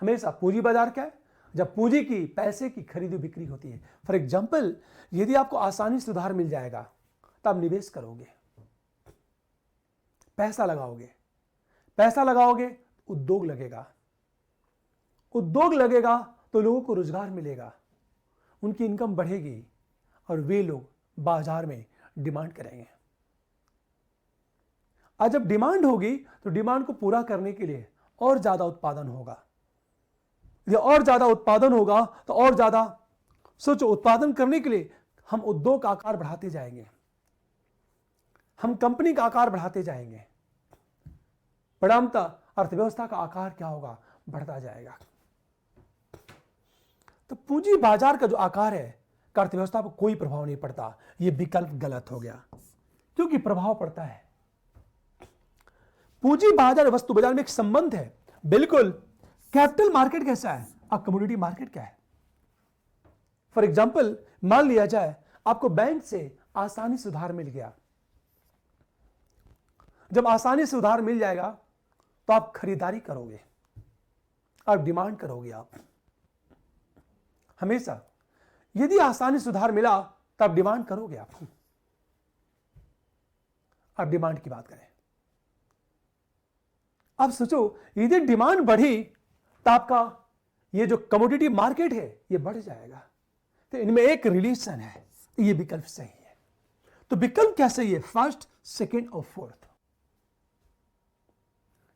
हमेशा पूंजी बाजार क्या है? जब पूंजी की, पैसे की खरीदी बिक्री होती है। फॉर एग्जाम्पल, यदि आपको आसानी से उधार मिल जाएगा तो आप निवेश करोगे, पैसा लगाओगे, पैसा लगाओगे उद्योग लगेगा, उद्योग लगेगा तो लोगों को रोजगार मिलेगा, उनकी इनकम बढ़ेगी और वे लोग बाजार में डिमांड करेंगे। आज जब डिमांड होगी तो डिमांड को पूरा करने के लिए और ज्यादा उत्पादन होगा, यदि और ज्यादा उत्पादन होगा तो और ज्यादा, सोचो, उत्पादन करने के लिए हम उद्योग का आकार बढ़ाते जाएंगे, हम कंपनी का आकार बढ़ाते जाएंगे, परिणामतः अर्थव्यवस्था का आकार क्या होगा, बढ़ता जाएगा। तो पूंजी बाजार का जो आकार है का अर्थव्यवस्था पर कोई प्रभाव नहीं पड़ता, यह विकल्प गलत हो गया, क्योंकि प्रभाव पड़ता है। पूंजी बाजार और वस्तु बाजार में एक संबंध है, बिल्कुल। कैपिटल मार्केट कैसा है और कमोडिटी मार्केट क्या है? फॉर एग्जाम्पल, मान लिया जाए आपको बैंक से आसानी से उधार मिल गया। जब आसानी से उधार मिल जाएगा तो आप खरीदारी करोगे, आप डिमांड करोगे। आप हमेशा, यदि आसानी से उधार मिला तो आप डिमांड करोगे। आप डिमांड की बात करें, आप सोचो, यदि डिमांड बढ़ी तो आपका ये जो कमोडिटी मार्केट है ये बढ़ जाएगा। तो इनमें एक रिलेशन है, ये विकल्प सही है। तो विकल्प क्या सही है? फर्स्ट, सेकंड और फोर्थ।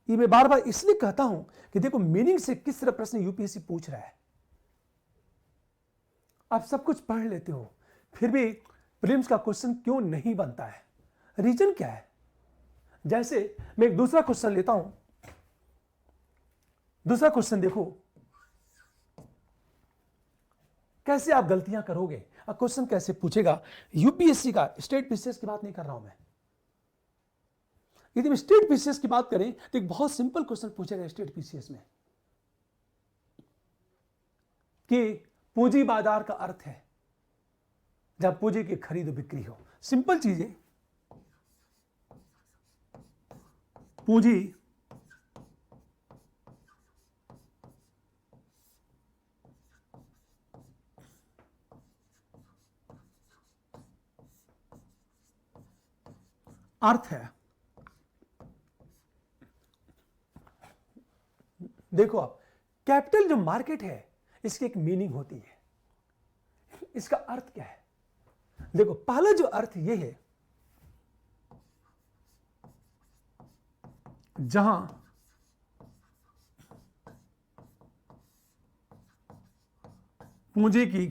ये मैं बार बार इसलिए कहता हूं कि देखो मीनिंग से किस तरह प्रश्न यूपीएससी पूछ रहा है। आप सब कुछ पढ़ लेते हो फिर भी प्रीलिम्स का क्वेश्चन क्यों नहीं बनता है? रीजन क्या है? जैसे मैं एक दूसरा क्वेश्चन लेता हूं, दूसरा क्वेश्चन देखो, कैसे आप गलतियां करोगे और क्वेश्चन कैसे पूछेगा। यूपीएससी का, स्टेट पीसीएस की बात नहीं कर रहा हूं मैं। यदि हम स्टेट पीसीएस की बात करें तो एक बहुत सिंपल क्वेश्चन पूछेगा स्टेट पीसीएस में कि पूंजी बाजार का अर्थ है जब पूंजी की खरीद बिक्री हो। सिंपल चीज है, पूंजी अर्थ है। देखो आप, कैपिटल जो मार्केट है इसकी एक मीनिंग होती है, इसका अर्थ क्या है? देखो, पहला जो अर्थ यह है, जहां पूंजी की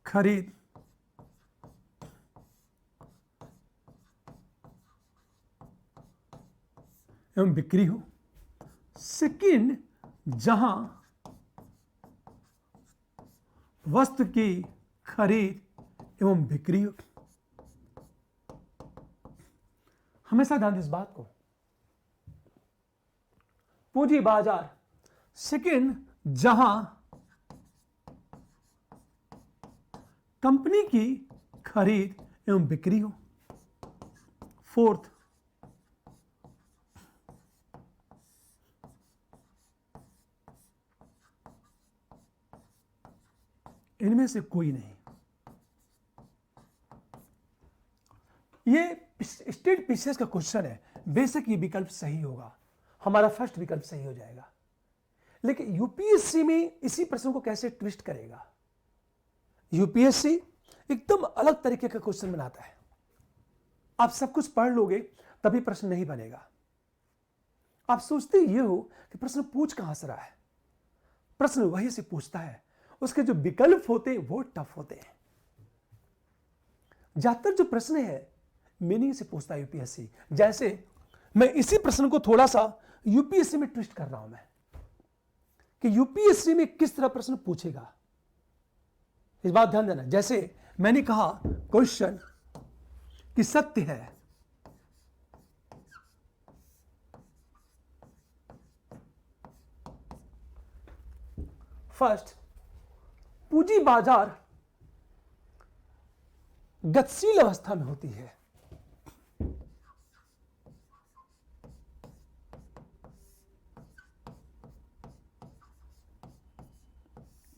खरीद एवं बिक्री हो। सेकंड, जहां वस्तु की खरीद एवं बिक्री हो। हमेशा ध्यान दें इस बात को। पूंजी बाजार, सेकंड, जहां कंपनी की खरीद एवं बिक्री हो। फोर्थ, इनमें से कोई नहीं। ये स्टेट पीसीएस का क्वेश्चन है, बेशक ये विकल्प सही होगा, हमारा फर्स्ट विकल्प सही हो जाएगा। लेकिन यूपीएससी में इसी प्रश्न को कैसे ट्विस्ट करेगा? यूपीएससी एकदम अलग तरीके का क्वेश्चन बनाता है। आप सब कुछ पढ़ लोगे तभी प्रश्न नहीं बनेगा। आप सोचते ये हो कि प्रश्न पूछ कहां से रहा है, प्रश्न वही से पूछता है, उसके जो विकल्प होते हैं वो टफ होते हैं। ज्यादातर जो प्रश्न है मीनिंग से पूछता है यूपीएससी। जैसे मैं इसी प्रश्न को थोड़ा सा यूपीएससी में ट्विस्ट कर रहा हूं मैं, कि यूपीएससी में किस तरह प्रश्न पूछेगा, इस बात ध्यान देना। जैसे मैंने कहा क्वेश्चन कि सत्य है फर्स्ट, पूंजी बाजार गतिशील अवस्था में होती है।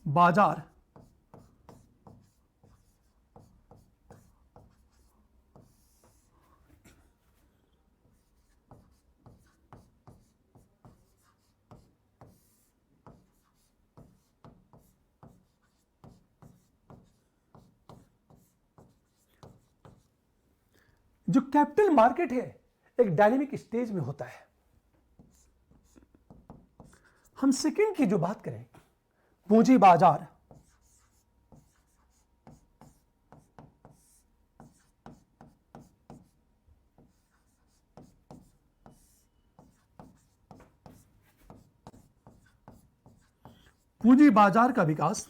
बाजार जो कैपिटल मार्केट है एक डायनेमिक स्टेज में होता है। हम सेकंड की जो बात करें, पूंजी बाजार पूंजी बाजार का विकास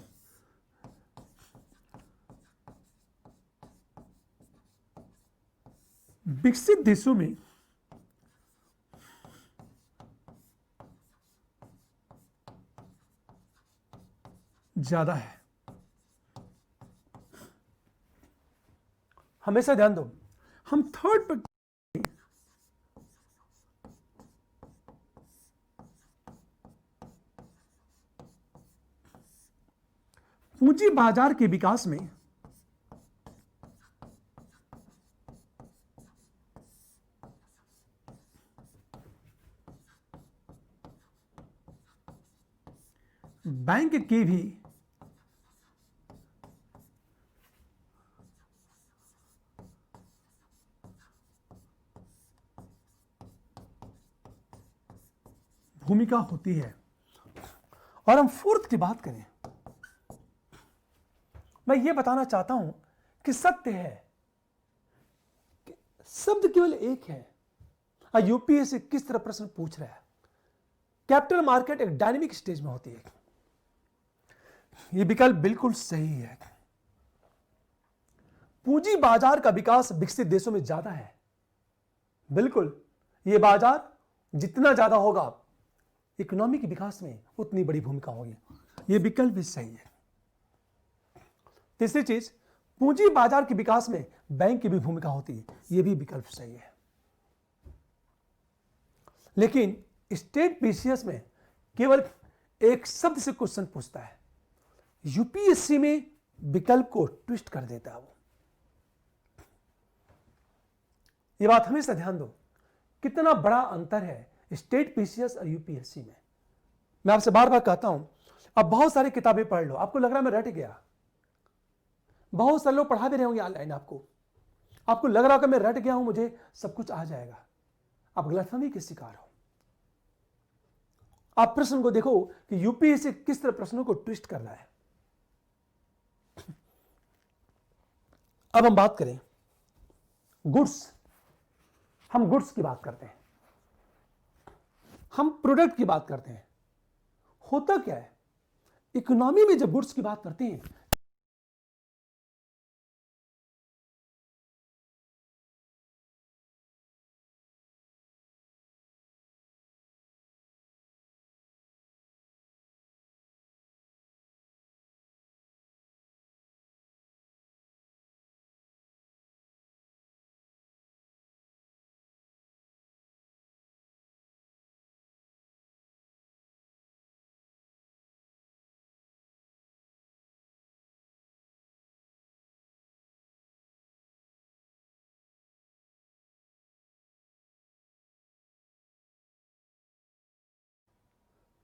विकसित देशों में ज्यादा है। हमेशा ध्यान दो, हम थर्ड पर पूंजी बाजार के विकास में बैंक की भी भूमिका होती है। और हम फोर्थ की बात करें, मैं यह बताना चाहता हूं कि सत्य है कि शब्द केवल एक है। यूपीएससी किस तरह प्रश्न पूछ रहा है, कैपिटल मार्केट एक डायनेमिक स्टेज में होती है। यह विकल्प बिल्कुल सही है। पूंजी बाजार का विकास विकसित देशों में ज्यादा है। बिल्कुल, यह बाजार जितना ज्यादा होगा इकोनॉमी के विकास में उतनी बड़ी भूमिका होगी। यह विकल्प भी सही है। तीसरी चीज, पूंजी बाजार के विकास में बैंक की भी भूमिका होती है। यह भी विकल्प सही है। लेकिन स्टेट पीसीएस में केवल एक शब्द से क्वेश्चन पूछता है, यूपीएससी में विकल्प को ट्विस्ट कर देता है वो। यह बात हमेशा ध्यान दो, कितना बड़ा अंतर है स्टेट पीसीएस और यूपीएससी में। मैं आपसे बार बार कहता हूं, अब बहुत सारी किताबें पढ़ लो, आपको लग रहा है मैं रट गया। बहुत सारे लोग पढ़ा भी रहे होंगे ऑनलाइन, आपको लग रहा होगा मैं रट गया हूं, मुझे सब कुछ आ जाएगा। आप गलतफहमी के शिकार हो। आप प्रश्न को देखो कि यूपीएससी किस तरह प्रश्नों को ट्विस्ट कर रहा है। अब हम बात करें गुड्स, हम गुड्स की बात करते हैं, हम प्रोडक्ट की बात करते हैं। होता क्या है, इकोनॉमी में जब गुड्स की बात करते हैं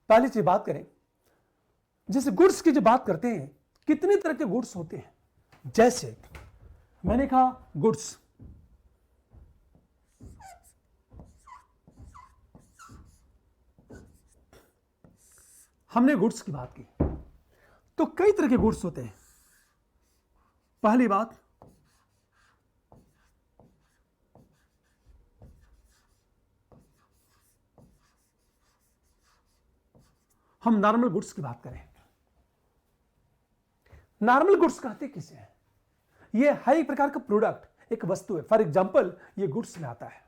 पहली चीज बात करें, जैसे गुड्स की जब बात करते हैं, कितने तरह के गुड्स होते हैं। जैसे मैंने कहा गुड्स, हमने गुड्स की बात की, तो कई तरह के गुड्स होते हैं। पहली बात, हम नॉर्मल गुड्स की बात करें। नॉर्मल गुड्स कहते किसे हैं? ये हर एक प्रकार का प्रोडक्ट, एक वस्तु है। फॉर एग्जांपल ये गुड्स में आता है।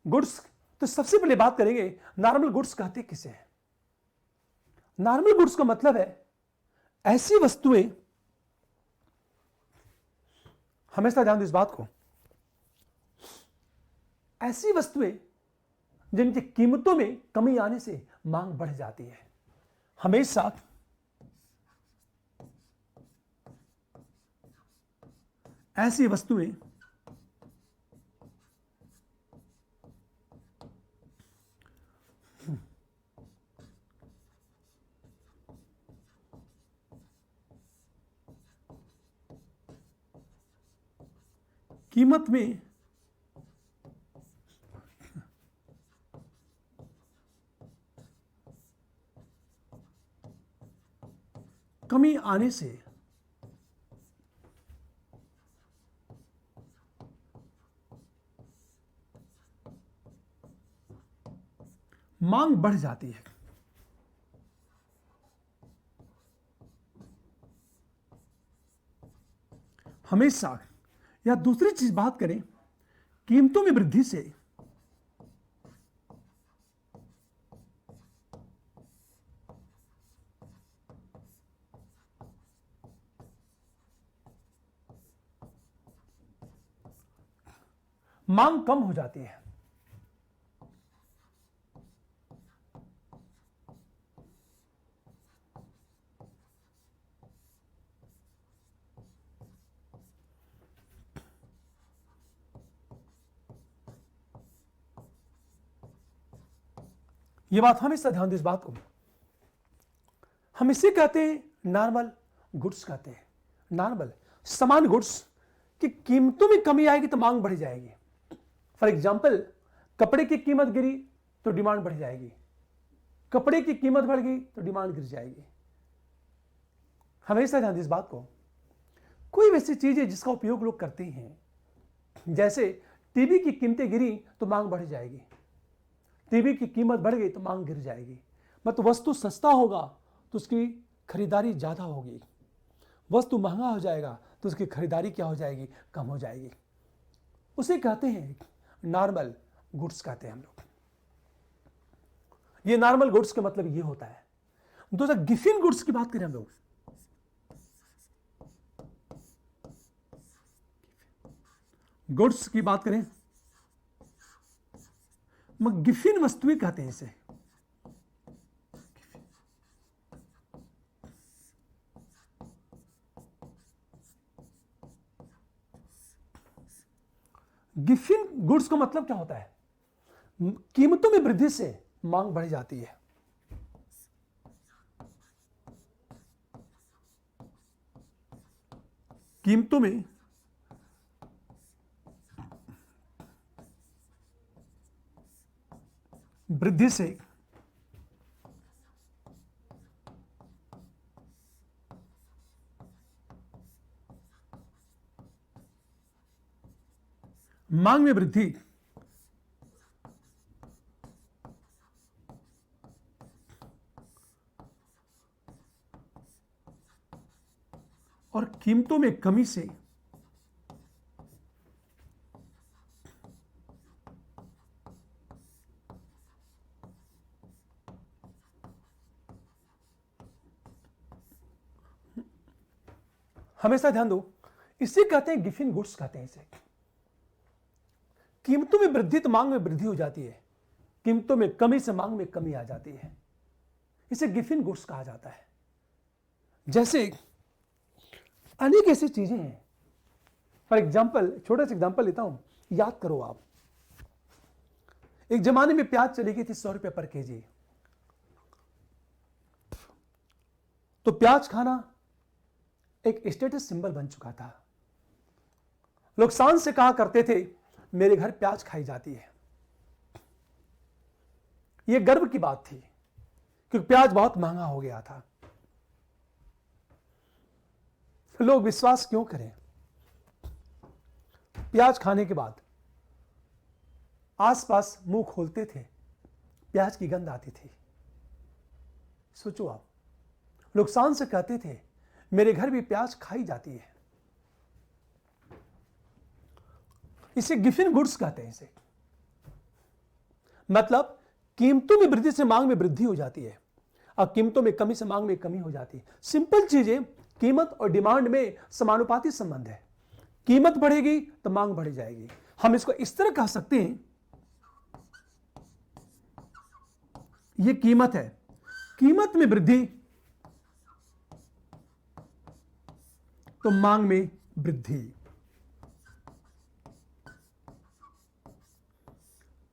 गुड्स, तो सबसे पहले बात करेंगे नॉर्मल गुड्स कहते किसे हैं। नॉर्मल गुड्स का मतलब है ऐसी वस्तुएं, हमेशा ध्यान दो इस बात को, ऐसी वस्तुएं जिनकी कीमतों में कमी आने से मांग बढ़ जाती है। हमेशा ऐसी वस्तुएं कीमत में कमी आने से मांग बढ़ जाती है। हमेशा, या दूसरी चीज बात करें, कीमतों में वृद्धि से मांग कम हो जाती है। यह बात हमेशा ध्यान दो इस बात को, हम इसे कहते हैं नॉर्मल गुड्स कहते हैं। नॉर्मल समान गुड्स की कीमतों में कमी आएगी तो मांग बढ़ जाएगी। फॉर एग्जाम्पल, कपड़े की कीमत गिरी तो डिमांड बढ़ जाएगी, कपड़े की कीमत बढ़ गई तो डिमांड गिर जाएगी। हमेशा ध्यान दो इस बात को। कोई वैसी चीज है जिसका उपयोग लोग करते हैं, जैसे टीवी की कीमतें गिरी तो मांग बढ़ जाएगी, टीवी की कीमत बढ़ गई तो मांग गिर जाएगी। मतलब वस्तु सस्ता होगा तो उसकी खरीदारी ज्यादा होगी, वस्तु महंगा हो जाएगा तो उसकी खरीदारी क्या हो जाएगी? कम हो जाएगी। उसे कहते हैं नॉर्मल गुड्स कहते हैं हम लोग। ये नॉर्मल गुड्स का मतलब ये होता है। दूसरा, गिफिन गुड्स की बात करें हम लोग, गुड्स की बात करें, गिफिन वस्तुएं कहते हैं इसे। गिफिन गुड्स का मतलब क्या होता है? कीमतों में वृद्धि से मांग बढ़ जाती है। कीमतों में वृद्धि से मांग में वृद्धि और कीमतों में कमी से हमेशा ध्यान दो, इसे कहते हैं गिफिन गुड्स कहते हैं इसे। कीमतों में वृद्धि तो मांग में वृद्धि हो जाती है, कीमतों में कमी से मांग में कमी आ जाती है, इसे गिफिन गुड्स कहा जाता है। जैसे अनेक ऐसी चीजें हैं। फॉर एग्जाम्पल, छोटा सा एग्जाम्पल लेता हूं, याद करो आप, एक जमाने में प्याज चली गई थी 100 रुपए पर केजी। तो प्याज खाना एक स्टेटस सिंबल बन चुका था। लोग शान से कहा करते थे मेरे घर प्याज खाई जाती है। यह गर्व की बात थी क्योंकि प्याज बहुत महंगा हो गया था। लोग विश्वास क्यों करें? प्याज खाने के बाद आसपास मुंह खोलते थे, प्याज की गंध आती थी। सोचो आप, लोग शान से कहते थे मेरे घर भी प्याज खाई जाती है। इसे गिफिन गुड्स कहते हैं। इसे मतलब कीमतों में वृद्धि से मांग में वृद्धि हो जाती है और कीमतों में कमी से मांग में कमी हो जाती है। सिंपल चीजें, कीमत और डिमांड में समानुपाती संबंध है। कीमत बढ़ेगी तो मांग बढ़ जाएगी। हम इसको इस तरह कह सकते हैं, यह कीमत है, कीमत में वृद्धि तो मांग में वृद्धि,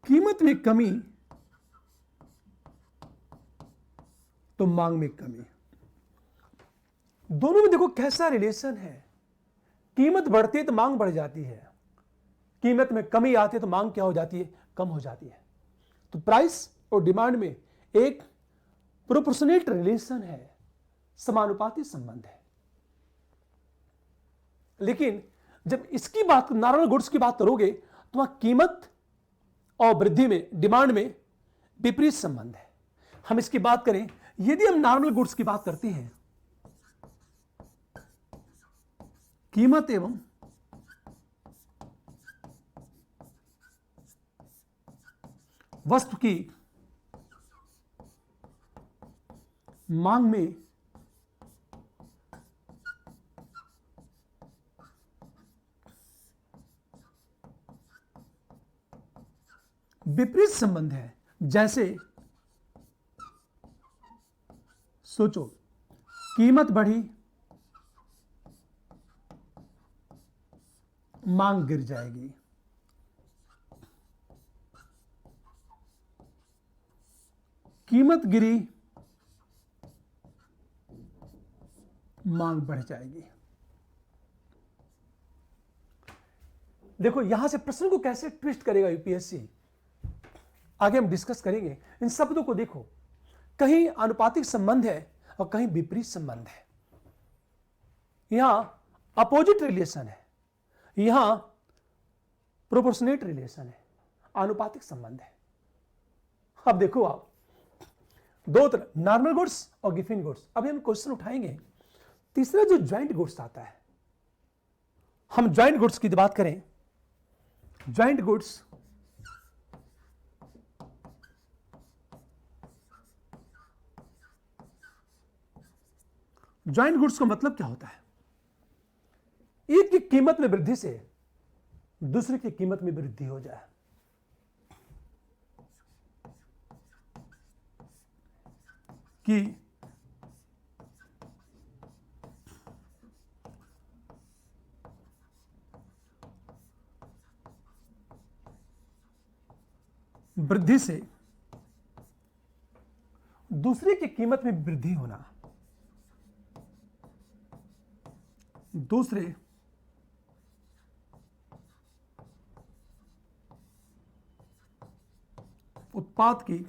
कीमत में कमी तो मांग में कमी। दोनों में देखो कैसा रिलेशन है। कीमत बढ़ती है तो मांग बढ़ जाती है, कीमत में कमी आती है तो मांग क्या हो जाती है? कम हो जाती है। तो प्राइस और डिमांड में एक प्रोपोर्शनेट रिलेशन है, समानुपाती संबंध है। लेकिन जब इसकी बात, नॉर्मल गुड्स की बात करोगे तो वहां कीमत और वृद्धि में, डिमांड में विपरीत संबंध है। हम इसकी बात करें, यदि हम नॉर्मल गुड्स की बात करते हैं, कीमत एवं वस्तु की मांग में विपरीत संबंध है। जैसे सोचो, कीमत बढ़ी, मांग गिर जाएगी। कीमत गिरी, मांग बढ़ जाएगी। देखो यहां से प्रश्न को कैसे ट्विस्ट करेगा यूपीएससी, आगे हम डिस्कस करेंगे। इन शब्दों को देखो, कहीं आनुपातिक संबंध है और कहीं विपरीत संबंध है। यहां अपोजिट रिलेशन है, यहां प्रोपोर्शनेट रिलेशन है, आनुपातिक संबंध है। अब देखो आप, दो तरह, नॉर्मल गुड्स और गिफिन गुड्स। अभी हम क्वेश्चन उठाएंगे। तीसरा जो ज्वाइंट गुड्स आता है, हम ज्वाइंट गुड्स की बात करें, ज्वाइंट गुड्स ज्वाइंट गुड्स का मतलब क्या होता है? एक की कीमत में वृद्धि से दूसरे की कीमत में वृद्धि हो जाए। कि वृद्धि से दूसरे की कीमत में वृद्धि होना, दूसरे उत्पाद की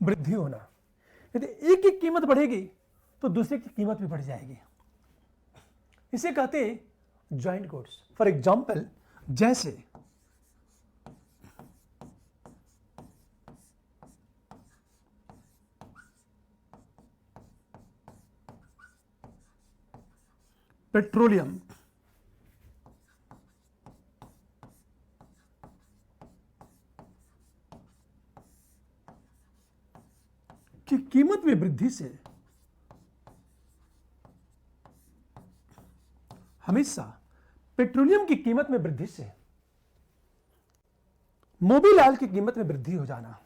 वृद्धि होना। यदि एक की कीमत बढ़ेगी तो दूसरे की कीमत भी बढ़ जाएगी। इसे कहते हैं ज्वाइंट गुड्स। फॉर एग्जाम्पल, जैसे पेट्रोलियम की कीमत में वृद्धि से हमेशा पेट्रोलियम की कीमत में वृद्धि से मोबीलाल की कीमत में वृद्धि हो जाना।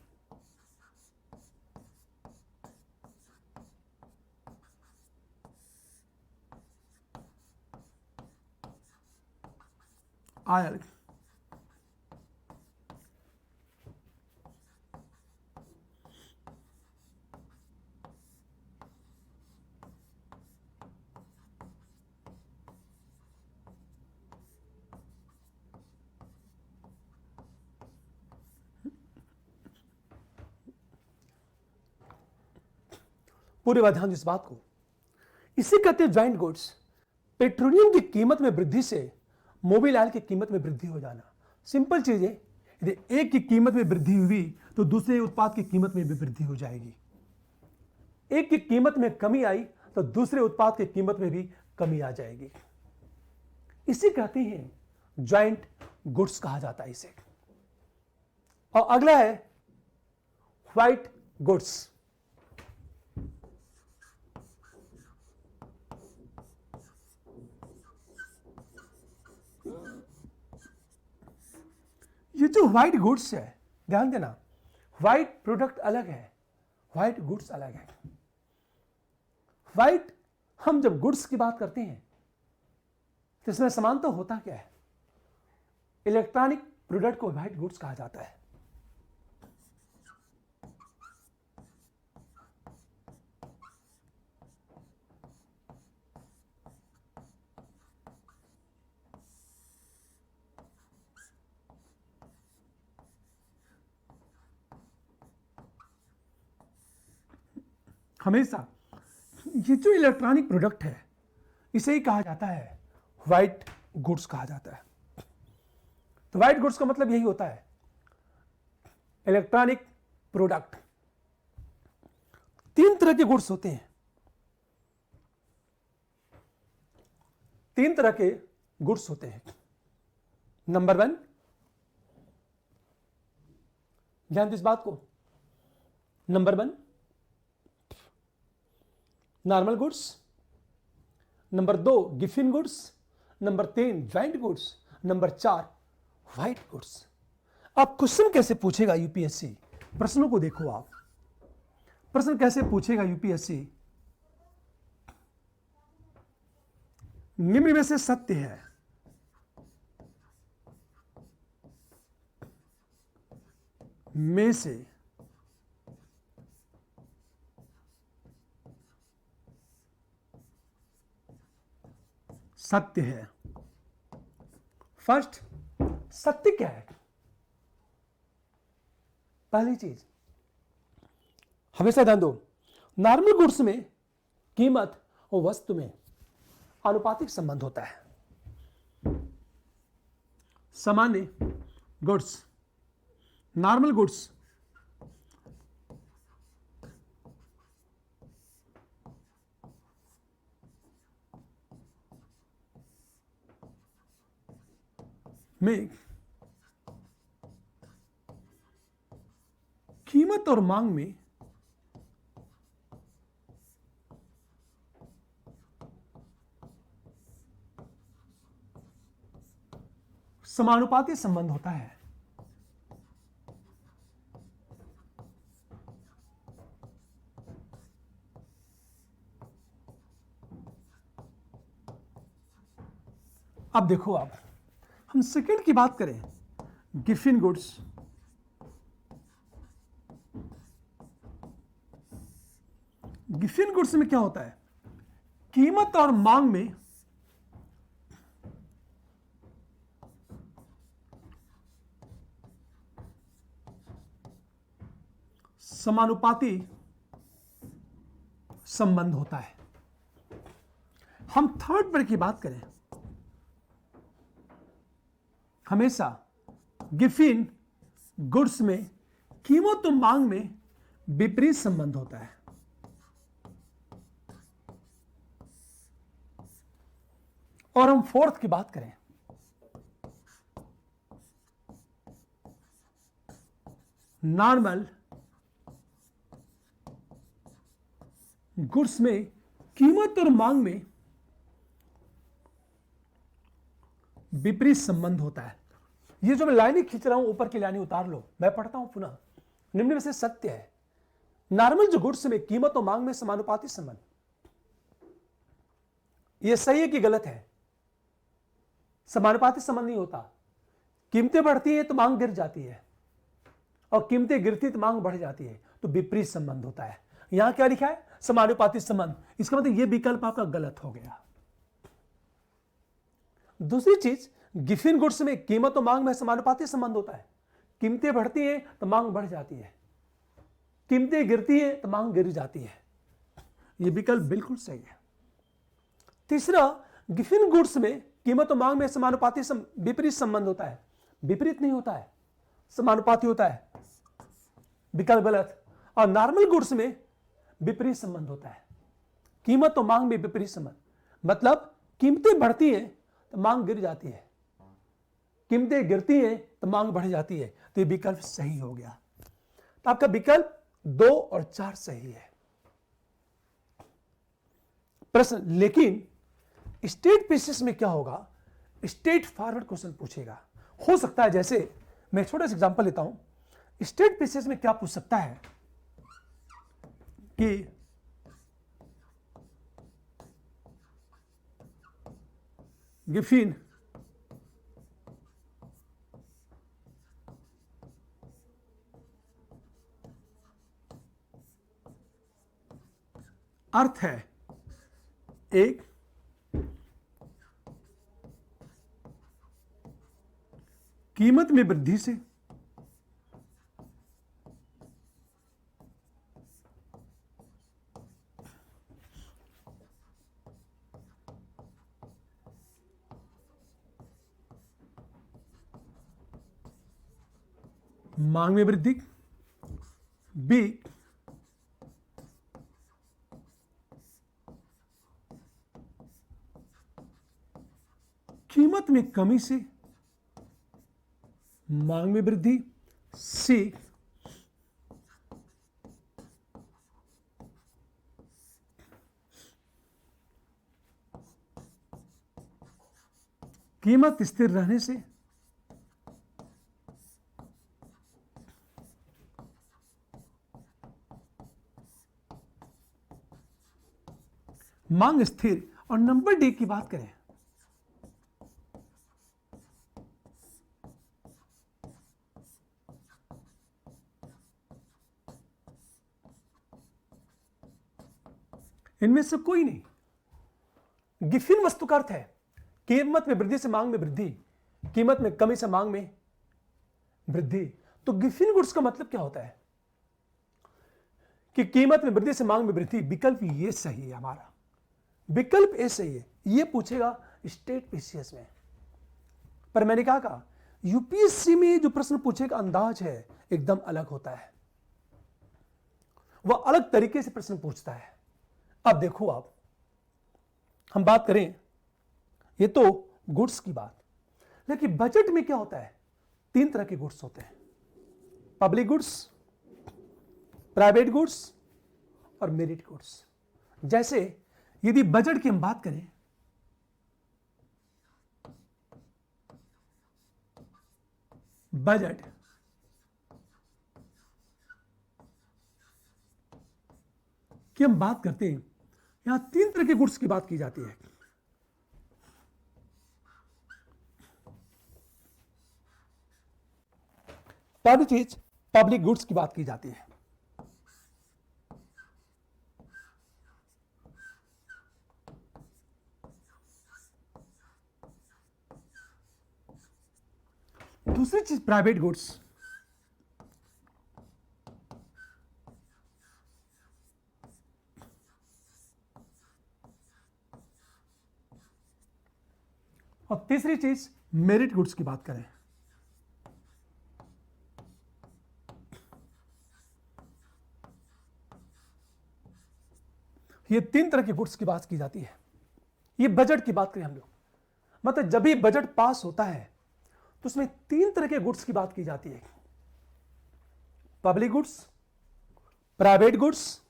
आयल, पूरे बात ध्यान इस बात को, इसी कहते हैं ज्वाइंट गुड्स। पेट्रोलियम की कीमत में वृद्धि से मोबिल ऑयल की कीमत में वृद्धि हो जाना। सिंपल चीज है, यदि एक की कीमत में वृद्धि हुई तो दूसरे उत्पाद की कीमत में भी वृद्धि हो जाएगी। एक की कीमत में कमी आई तो दूसरे उत्पाद की कीमत में भी कमी आ जाएगी। इसे कहते हैं ज्वाइंट गुड्स कहा जाता है इसे। और अगला है व्हाइट गुड्स। ये जो व्हाइट गुड्स है, ध्यान देना, व्हाइट प्रोडक्ट अलग है, व्हाइट गुड्स अलग है। व्हाइट, हम जब गुड्स की बात करते हैं तो इसमें समान तो होता क्या है? इलेक्ट्रॉनिक प्रोडक्ट को व्हाइट गुड्स कहा जाता है। हमेशा ये जो इलेक्ट्रॉनिक प्रोडक्ट है इसे ही कहा जाता है व्हाइट गुड्स कहा जाता है। तो व्हाइट गुड्स का मतलब यही होता है, इलेक्ट्रॉनिक प्रोडक्ट। तीन तरह के गुड्स होते हैं, तीन तरह के गुड्स होते हैं। नंबर 1, ध्यान दो इस बात को, number 1 normal goods, number 2 Giffen goods, number 3 joint goods, number 4 white goods. अब क्वेश्चन कैसे पूछेगा यूपीएससी? प्रश्नों को देखो आप, प्रश्न कैसे पूछेगा यूपीएससी। निम्न में से सत्य है, में से सत्य है। फर्स्ट, सत्य क्या है? पहली चीज हमेशा ध्यान दो, नॉर्मल गुड्स में कीमत और वस्तु में आनुपातिक संबंध होता है। सामान्य गुड्स, नॉर्मल गुड्स में कीमत और मांग में समानुपाती संबंध होता है। अब देखो, आप हम सेकंड की बात करें, गिफिन गुड्स, गिफिन गुड्स में क्या होता है? कीमत और मांग में समानुपाती संबंध होता है। हम थर्ड पर की बात करें, हमेशा गिफिन गुड्स में कीमत और मांग में विपरीत संबंध होता है। और हम फोर्थ की बात करें, नॉर्मल गुड्स में कीमत और मांग में विपरीत संबंध होता है। ये जो मैं लाइनें खींच रहा हूं, ऊपर की लाइनें उतार लो, मैं पढ़ता हूं पुनः। निम्न में से सत्य है, नॉर्मल जो गुड्स में कीमत और मांग में समानुपाती संबंध, यह सही है कि गलत है? समानुपाती संबंध नहीं होता। कीमतें बढ़ती है तो मांग गिर जाती है, और कीमतें गिरती तो मांग बढ़ जाती है, तो विपरीत संबंध होता है। यहां क्या लिखा है? समानुपाती संबंध। इसका मतलब यह विकल्प आपका गलत हो गया। दूसरी चीज, गिफिन गुड्स में कीमत और मांग में समानुपाती संबंध होता है। कीमतें बढ़ती हैं तो मांग बढ़ जाती है, कीमतें गिरती हैं तो मांग गिर जाती है। यह विकल्प बिल्कुल सही है। तीसरा, गिफिन गुड्स में कीमत और मांग में समानुपाती विपरीत संबंध होता है। विपरीत नहीं होता है, समानुपाती होता है, विकल्प गलत। और नॉर्मल गुड्स में विपरीत संबंध होता है, कीमत और मांग में विपरीत संबंध। मतलब कीमतें बढ़ती हैं तो मांग गिर जाती है, कीमतें गिरती हैं तो मांग बढ़ जाती है। तो ये विकल्प सही हो गया। तो आपका विकल्प 2 और 4 सही है। प्रश्न, लेकिन स्टेट पीसेस में क्या होगा? स्टेट फॉरवर्ड क्वेश्चन पूछेगा। हो सकता है, जैसे मैं छोटा सा एग्जांपल लेता हूं। स्टेट पीसेस में क्या पूछ सकता है कि गिफिन अर्थ है एक कीमत में वृद्धि से मांग में वृद्धि, बी कीमत में कमी से मांग में वृद्धि, सी कीमत स्थिर रहने से मांग स्थिर। और नंबर डी की बात करें, इनमें से कोई नहीं। गिफिन वस्तु का अर्थ है कीमत में वृद्धि से मांग में वृद्धि, कीमत में कमी से मांग में वृद्धि। तो गिफिन गुड्स का मतलब क्या होता है कि कीमत में वृद्धि से मांग में वृद्धि। विकल्प ये सही है, हमारा विकल्प ए सही है। ये पूछेगा स्टेट पीसीएस में। पर मैंने कहा यूपीएससी में जो प्रश्न पूछे का अंदाज है एकदम अलग होता है, वह अलग तरीके से प्रश्न पूछता है। अब देखो, आप हम बात करें, ये तो गुड्स की बात, लेकिन बजट में क्या होता है? 3 तरह के गुड्स होते हैं, पब्लिक गुड्स, प्राइवेट गुड्स और मेरिट गुड्स। जैसे यदि बजट की हम बात करें, बजट की हम बात करते हैं, यहां 3 तरह के गुड्स की बात की जाती है। पहली चीज पब्लिक गुड्स की बात की जाती है। दूसरी चीज प्राइवेट गुड्स। और तीसरी चीज मेरिट गुड्स की बात करें। ये 3 तरह की गुड्स की बात की जाती है। ये बजट की बात करें हम लोग, मतलब जब भी बजट पास होता है तो उसमें 3 तरह के गुड्स की बात की जाती है, पब्लिक गुड्स, प्राइवेट गुड्स,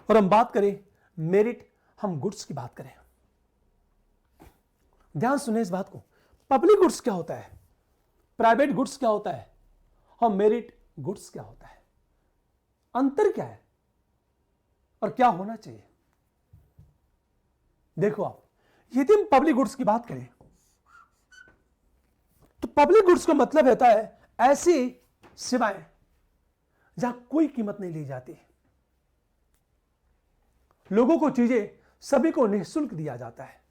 और हम बात करें मेरिट, हम गुड्स की बात करें। ध्यान सुने इस बात को। पब्लिक गुड्स क्या होता है? प्राइवेट गुड्स क्या होता है और मेरिट गुड्स क्या होता है, अंतर क्या है और क्या होना चाहिए। देखो आप, यदि हम पब्लिक गुड्स की बात करें तो पब्लिक गुड्स का मतलब होता है ऐसी सेवाएं जहां कोई कीमत नहीं ली जाती, लोगों को चीजें सभी को निःशुल्क दिया जाता है,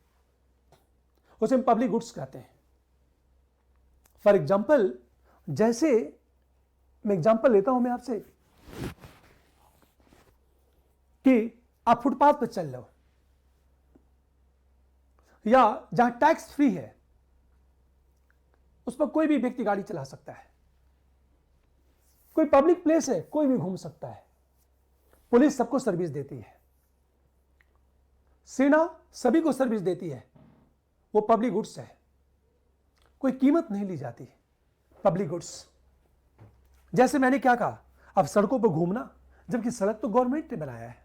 उसे हम पब्लिक गुड्स कहते हैं। फॉर एग्जाम्पल, जैसे मैं एग्जाम्पल लेता हूं मैं आपसे कि आप फुटपाथ पर चल रहे हो या जहां टैक्स फ्री है उस पर कोई भी व्यक्ति गाड़ी चला सकता है, कोई पब्लिक प्लेस है कोई भी घूम सकता है, पुलिस सबको सर्विस देती है, सेना सभी को सर्विस देती है, वो पब्लिक गुड्स है, कोई कीमत नहीं ली जाती, पब्लिक गुड्स। जैसे मैंने क्या कहा, अब सड़कों पर घूमना, जबकि सड़क तो गवर्नमेंट ने बनाया है,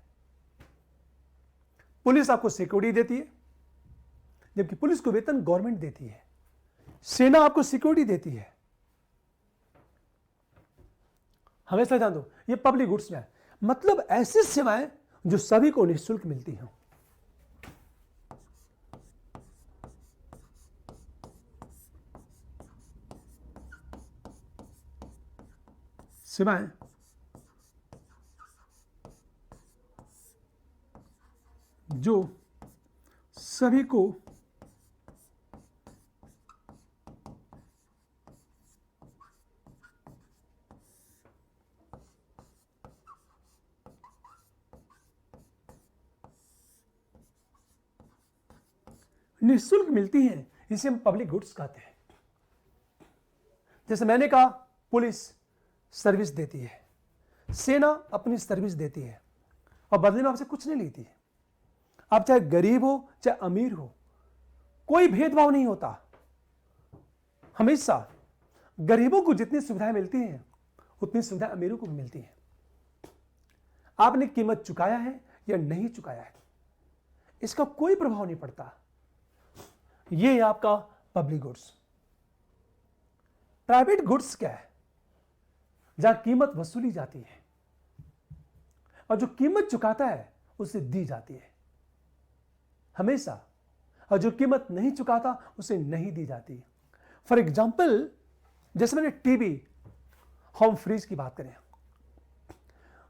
पुलिस आपको सिक्योरिटी देती है, जबकि पुलिस को वेतन गवर्नमेंट देती है, सेना आपको सिक्योरिटी देती है, हमेशा जान दो ये पब्लिक गुड्स में है, मतलब ऐसी सेवाएं जो सभी को निःशुल्क मिलती हैं। सेवाएं जो सभी को निःशुल्क मिलती हैं, इसे हम पब्लिक गुड्स कहते हैं। जैसे मैंने कहा, पुलिस सर्विस देती है, सेना अपनी सर्विस देती है और बदले में आपसे कुछ नहीं लेती है। आप चाहे गरीब हो चाहे अमीर हो, कोई भेदभाव नहीं होता, हमेशा गरीबों को जितनी सुविधाएं मिलती हैं उतनी सुविधाएं अमीरों को भी मिलती हैं। आपने कीमत चुकाया है या नहीं चुकाया है, इसका कोई प्रभाव नहीं पड़ता। ये है आपका पब्लिक गुड्स। प्राइवेट गुड्स क्या है? जहां कीमत वसूली जाती है और जो कीमत चुकाता है उसे दी जाती है हमेशा, और जो कीमत नहीं चुकाता उसे नहीं दी जाती। फॉर एग्जाम्पल, जैसे मैंने टीवी, होम फ्रिज की बात करें,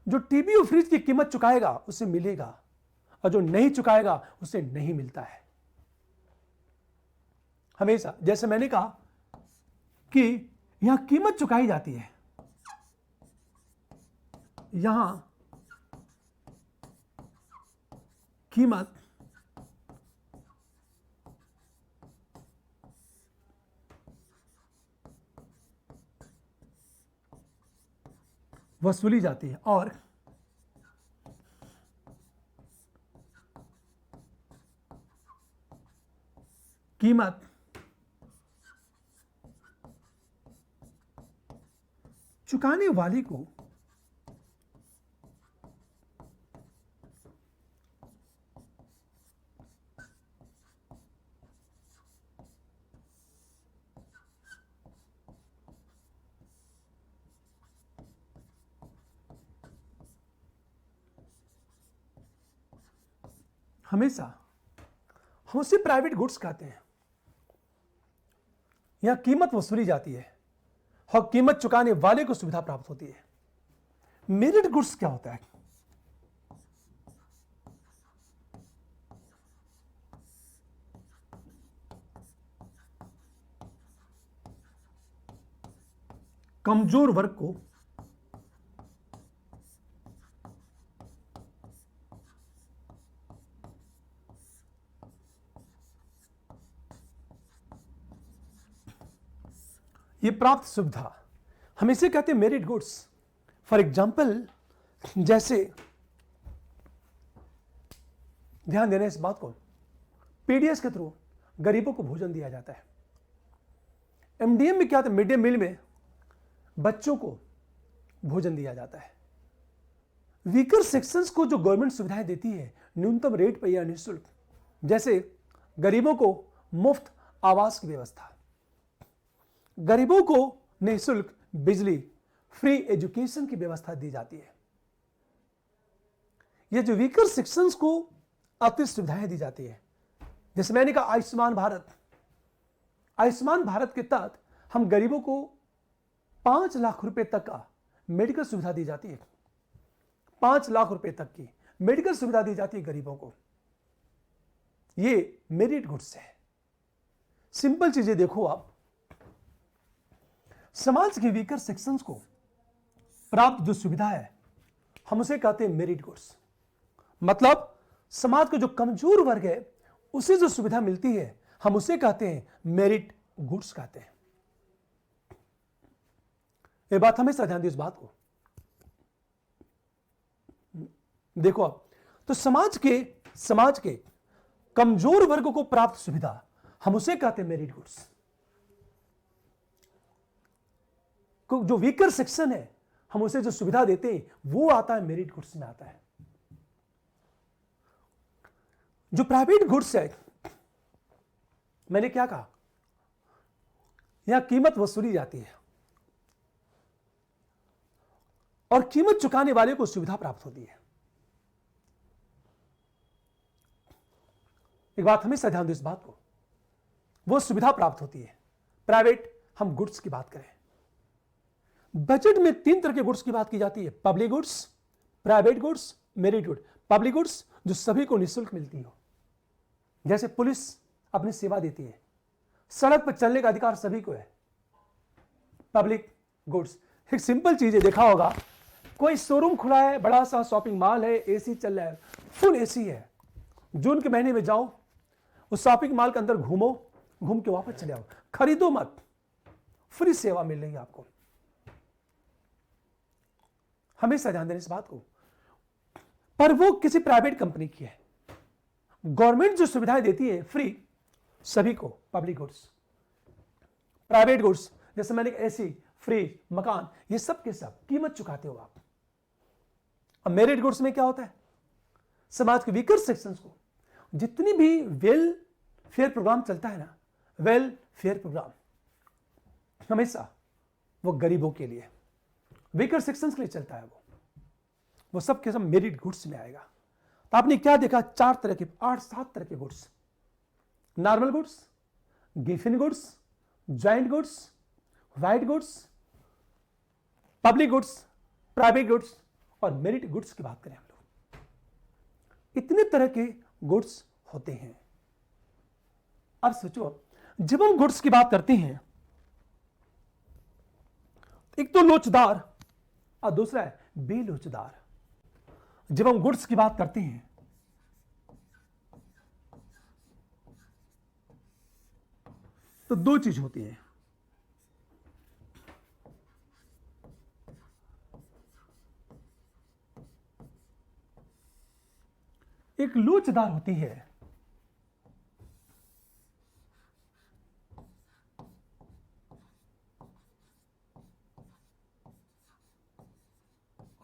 जो टीवी और फ्रिज की कीमत चुकाएगा उसे मिलेगा और जो नहीं चुकाएगा उसे नहीं मिलता है हमेशा। जैसे मैंने कहा कि यहां कीमत चुकाई जाती है, यहां कीमत वसूली जाती है और कीमत चुकाने वाले को हमेशा हम उसे प्राइवेट गुड्स कहते हैं। यहां कीमत वसूली जाती है और कीमत चुकाने वाले को सुविधा प्राप्त होती है। मेरिट गुड्स क्या होता है? कमजोर वर्ग को ये प्राप्त सुविधा हम इसे कहते हैं मेरिट गुड्स। फॉर एग्जाम्पल, जैसे ध्यान देना इस बात को, पीडीएस के थ्रू गरीबों को भोजन दिया जाता है। एमडीएम में क्या होता है? मिड डे मील में बच्चों को भोजन दिया जाता है। वीकर सेक्शंस को जो गवर्नमेंट सुविधाएं देती है न्यूनतम रेट पर या निःशुल्क, जैसे गरीबों को मुफ्त आवास की व्यवस्था, गरीबों को निःशुल्क बिजली, फ्री एजुकेशन की व्यवस्था दी जाती है। ये जो वीकर सेक्शंस को अतिरिक्त सुविधाएं दी जाती है, जैसे मैंने कहा आयुष्मान भारत, आयुष्मान भारत के तहत हम गरीबों को 5 लाख रुपए तक का मेडिकल सुविधा दी जाती है। 5 लाख रुपए तक की मेडिकल सुविधा दी जाती है गरीबों को। ये मेरिट गुड्स है। सिंपल चीजें देखो आप, समाज के वीकर सेक्शंस को प्राप्त जो सुविधा है हम उसे कहते हैं मेरिट गुड्स। मतलब समाज का जो कमजोर वर्ग है उसे जो सुविधा मिलती है हम उसे कहते हैं मेरिट गुड्स कहते हैं। ये बात हमेशा ध्यान दी इस बात को। देखो आप, तो समाज के कमजोर वर्ग को प्राप्त सुविधा हम उसे कहते हैं मेरिट गुड्स। जो वीकर सेक्शन है हम उसे जो सुविधा देते हैं वो आता है मेरिट गुड्स में आता है। जो प्राइवेट गुड्स है, मैंने क्या कहा, यहां कीमत वसूली जाती है और कीमत चुकाने वाले को सुविधा प्राप्त होती है। एक बात हमेशा ध्यान दो इस बात को, वो सुविधा प्राप्त होती है। प्राइवेट, हम गुड्स की बात करें, बजट में 3 तरह के गुड्स की बात की जाती है, public goods, private goods, merit good. Public goods जो सभी को निःशुल्क मिलती हो, जैसे पुलिस अपनी सेवा देती है, सड़क पर चलने का अधिकार सभी को है, पब्लिक गुड्स। एक सिंपल चीज है, देखा होगा कोई शोरूम खुला है, बड़ा सा शॉपिंग मॉल है, एसी चल रहा है, फुल एसी है, जून के महीने में जाओ उस शॉपिंग मॉल के अंदर घूमो, घूम के वापस चले आओ, खरीदो मत, फ्री सेवा मिल रही है आपको। हमेशा ध्यान देना इस बात को। पर वो किसी प्राइवेट कंपनी की है। गवर्नमेंट जो सुविधाएं देती है फ्री सभी को, पब्लिक गुड्स। प्राइवेट गुड्स जैसे मैंने एसी, फ्रिज, मकान, ये सब के सब कीमत चुकाते हो आप। अब मेरिट गुड्स में क्या होता है, समाज के वीकर सेक्शंस को जितनी भी वेलफेयर प्रोग्राम चलता है ना, वेलफेयर प्रोग्राम हमेशा वो गरीबों के लिए, वीकर सेक्शंस के लिए चलता है, वो सब के सब मेरिट गुड्स में आएगा। तो आपने क्या देखा, 4 तरह के, 8-7 तरह के goods, normal goods, Giffen goods, joint goods, white goods, public goods, private goods और मेरिट गुड्स की बात करें हम लोग, इतने तरह के गुड्स होते हैं। अब सोचो, जब हम गुड्स की बात करते हैं, एक तो लोचदार और दूसरा है बेलोचदार। जब हम गुड्स की बात करते हैं तो 2 चीज होती है, एक लोचदार होती है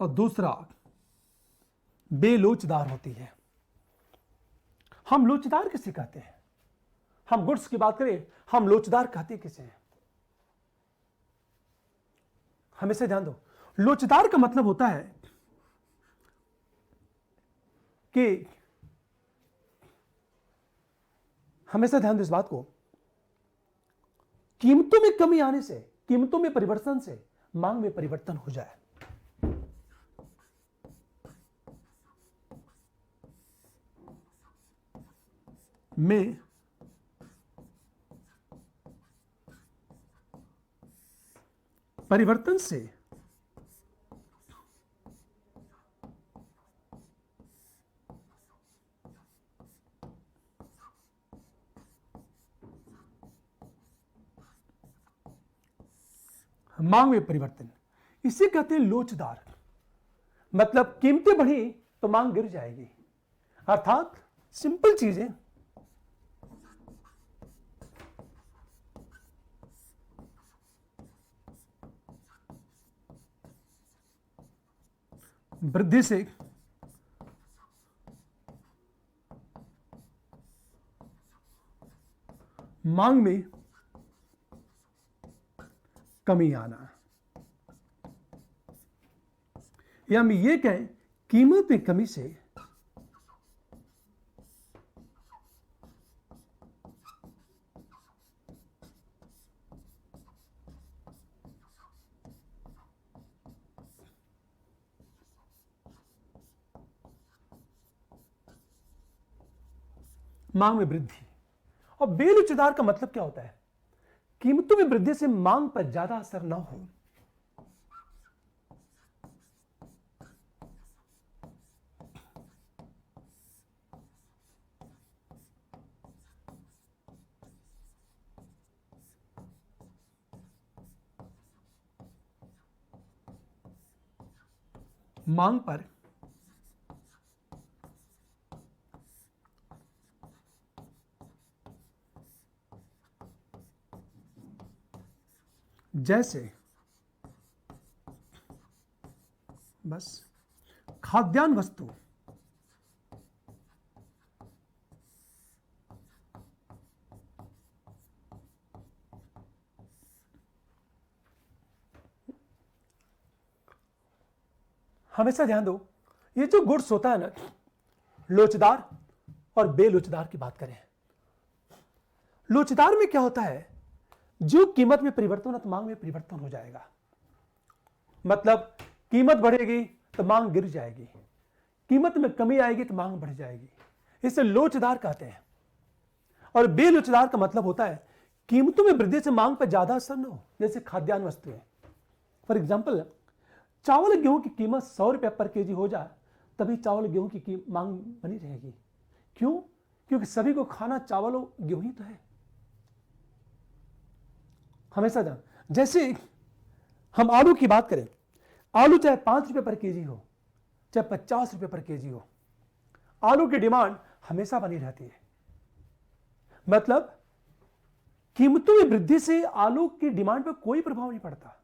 और दूसरा बेलोचदार होती है। हम लोचदार किसे कहते हैं, हम गुड्स की बात करें, हम लोचदार कहते किसे हैं, हमेशा ध्यान दो। लोचदार का मतलब होता है कि, हमेशा ध्यान दो इस बात को, कीमतों में कमी आने से, कीमतों में परिवर्तन से मांग में परिवर्तन हो जाए। में परिवर्तन से मांग में परिवर्तन, इसे कहते हैं लोचदार। मतलब कीमतें बढ़ी तो मांग गिर जाएगी, अर्थात सिंपल चीजें, वृद्धि से मांग में कमी आना, या हम ये कहें कीमत में कमी से मांग में वृद्धि। और बेलुचदार का मतलब क्या होता है? कीमतों में वृद्धि से मांग पर ज्यादा असर ना हो। मांग पर जैसे बस खाद्यान्न वस्तु, हमेशा ध्यान दो, ये जो गुड्स होता है ना, लोचदार और बेलोचदार की बात करें, लोचदार में क्या होता है? जो कीमत में परिवर्तन हो तो मांग में परिवर्तन हो जाएगा। मतलब कीमत बढ़ेगी तो मांग गिर जाएगी, कीमत में कमी आएगी तो मांग बढ़ जाएगी। इसे लोचदार कहते हैं। और बेलोचदार का मतलब होता है कीमतों में वृद्धि से मांग पर ज्यादा असर न हो। जैसे खाद्यान्न वस्तुएं, फॉर एग्जाम्पल चावल गेहूं की कीमत 100 रुपये पर केजी हो जाए तभी चावल गेहूं की मांग बनी रहेगी। क्यों? क्योंकि सभी को खाना चावल और गेहूं ही तो है। हमेशा जान, जैसे हम आलू की बात करें, आलू चाहे 5 रुपये पर केजी हो चाहे 50 रुपये पर केजी हो, आलू की डिमांड हमेशा बनी रहती है। मतलब कीमतों में वृद्धि से आलू की डिमांड पर कोई प्रभाव नहीं पड़ता।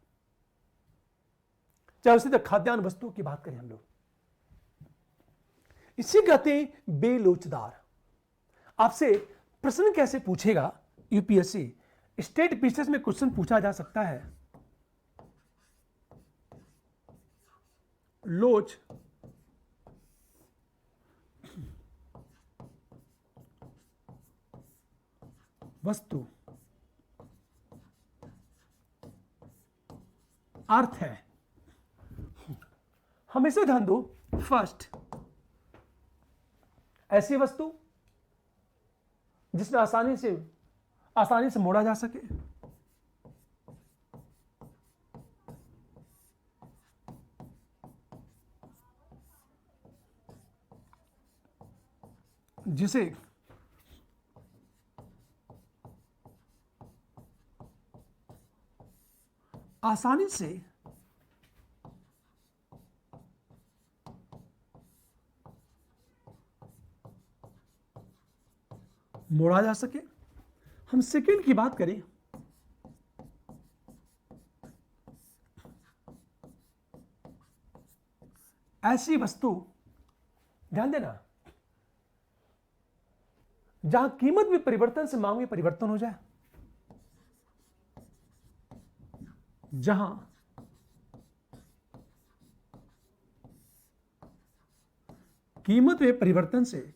चाहे उसी तरह खाद्यान्न वस्तुओं की बात करें हम लोग, इसी कहते हैं बेलोचदार। आपसे प्रश्न कैसे पूछेगा यूपीएससी? स्टेट पीसीएस में क्वेश्चन पूछा जा सकता है, लोच वस्तु अर्थ है। हमेशा ध्यान दो, फर्स्ट ऐसी वस्तु जिसमें आसानी से मोड़ा जा सके, जिसे आसानी से मोड़ा जा सके। हम सेकंड की बात करें, ऐसी वस्तु, ध्यान देना, जहां कीमत में परिवर्तन से मांग में परिवर्तन हो जाए, जहां कीमत में परिवर्तन से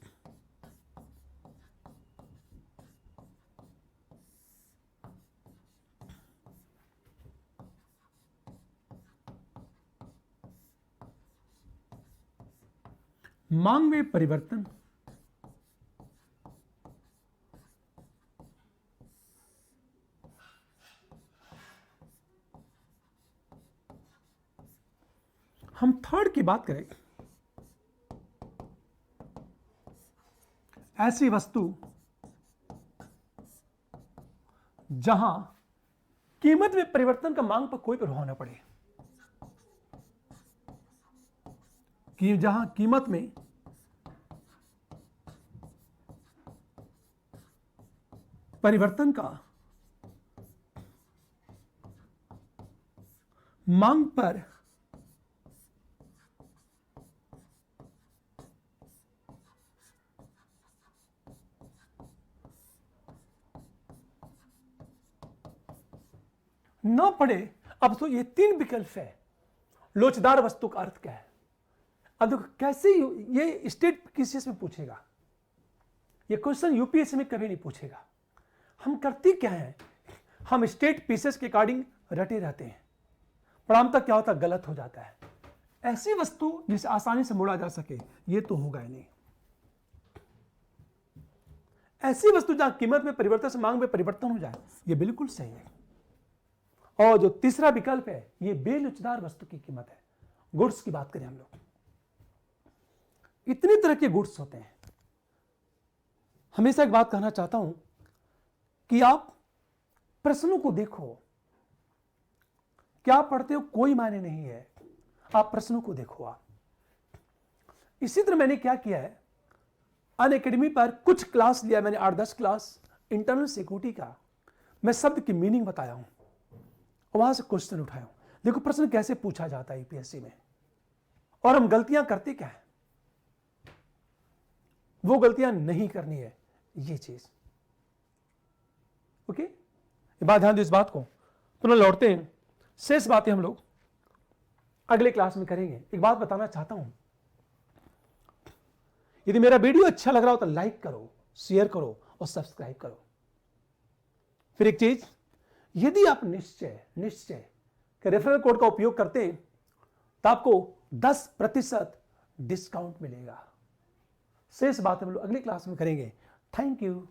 मांग में परिवर्तन हम थर्ड की बात करें, ऐसी वस्तु जहां कीमत में परिवर्तन का मांग पर कोई प्रभाव न पड़े, कि जहां कीमत में परिवर्तन का मांग पर न पढ़े। अब तो ये 3 विकल्प है। लोचदार वस्तु का अर्थ क्या है? अब देखो कैसे ये स्टेट पीसीएस में पूछेगा, ये क्वेश्चन यूपीएससी में कभी नहीं पूछेगा। हम करते क्या है, हम स्टेट पीसीएस के अकॉर्डिंग रटे रहते हैं, परिणामतः क्या होता है, गलत हो जाता है। ऐसी वस्तु जिसे आसानी से मोड़ा जा सके, ये तो होगा ही नहीं। ऐसी वस्तु जहां कीमत में परिवर्तन से मांग में परिवर्तन हो जाए, ये बिल्कुल सही है। और जो तीसरा विकल्प है, ये बेलोचदार वस्तु की कीमत है। गुड्स की बात करें हम लोग, इतनी तरह के गुड्स होते हैं। हमेशा एक बात कहना चाहता हूं कि आप प्रश्नों को देखो, क्या पढ़ते हो कोई मायने नहीं है, आप प्रश्नों को देखो। आप इसी तरह मैंने क्या किया है, अनअकैडमी पर कुछ क्लास लिया मैंने, 8-10 क्लास इंटरनल सिक्योरिटी का। मैं शब्द की मीनिंग बताया हूं, वहां से क्वेश्चन उठाया हूं। देखो प्रश्न कैसे पूछा जाता है यूपीएससी में, और हम गलतियां करते क्या है, वो गलतियां नहीं करनी है, ये चीज। ओके, ये बात ध्यान दो, इस बात को पुनः लौटते हैं। शेष बातें हम लोग अगले क्लास में करेंगे। एक बात बताना चाहता हूं, यदि मेरा वीडियो अच्छा लग रहा हो तो लाइक करो, शेयर करो और सब्सक्राइब करो। फिर एक चीज, यदि आप निश्चय के रेफरल कोड का उपयोग करते हैं तो आपको 10% डिस्काउंट मिलेगा। शेष बात हम लोग अगली क्लास में करेंगे। Thank you.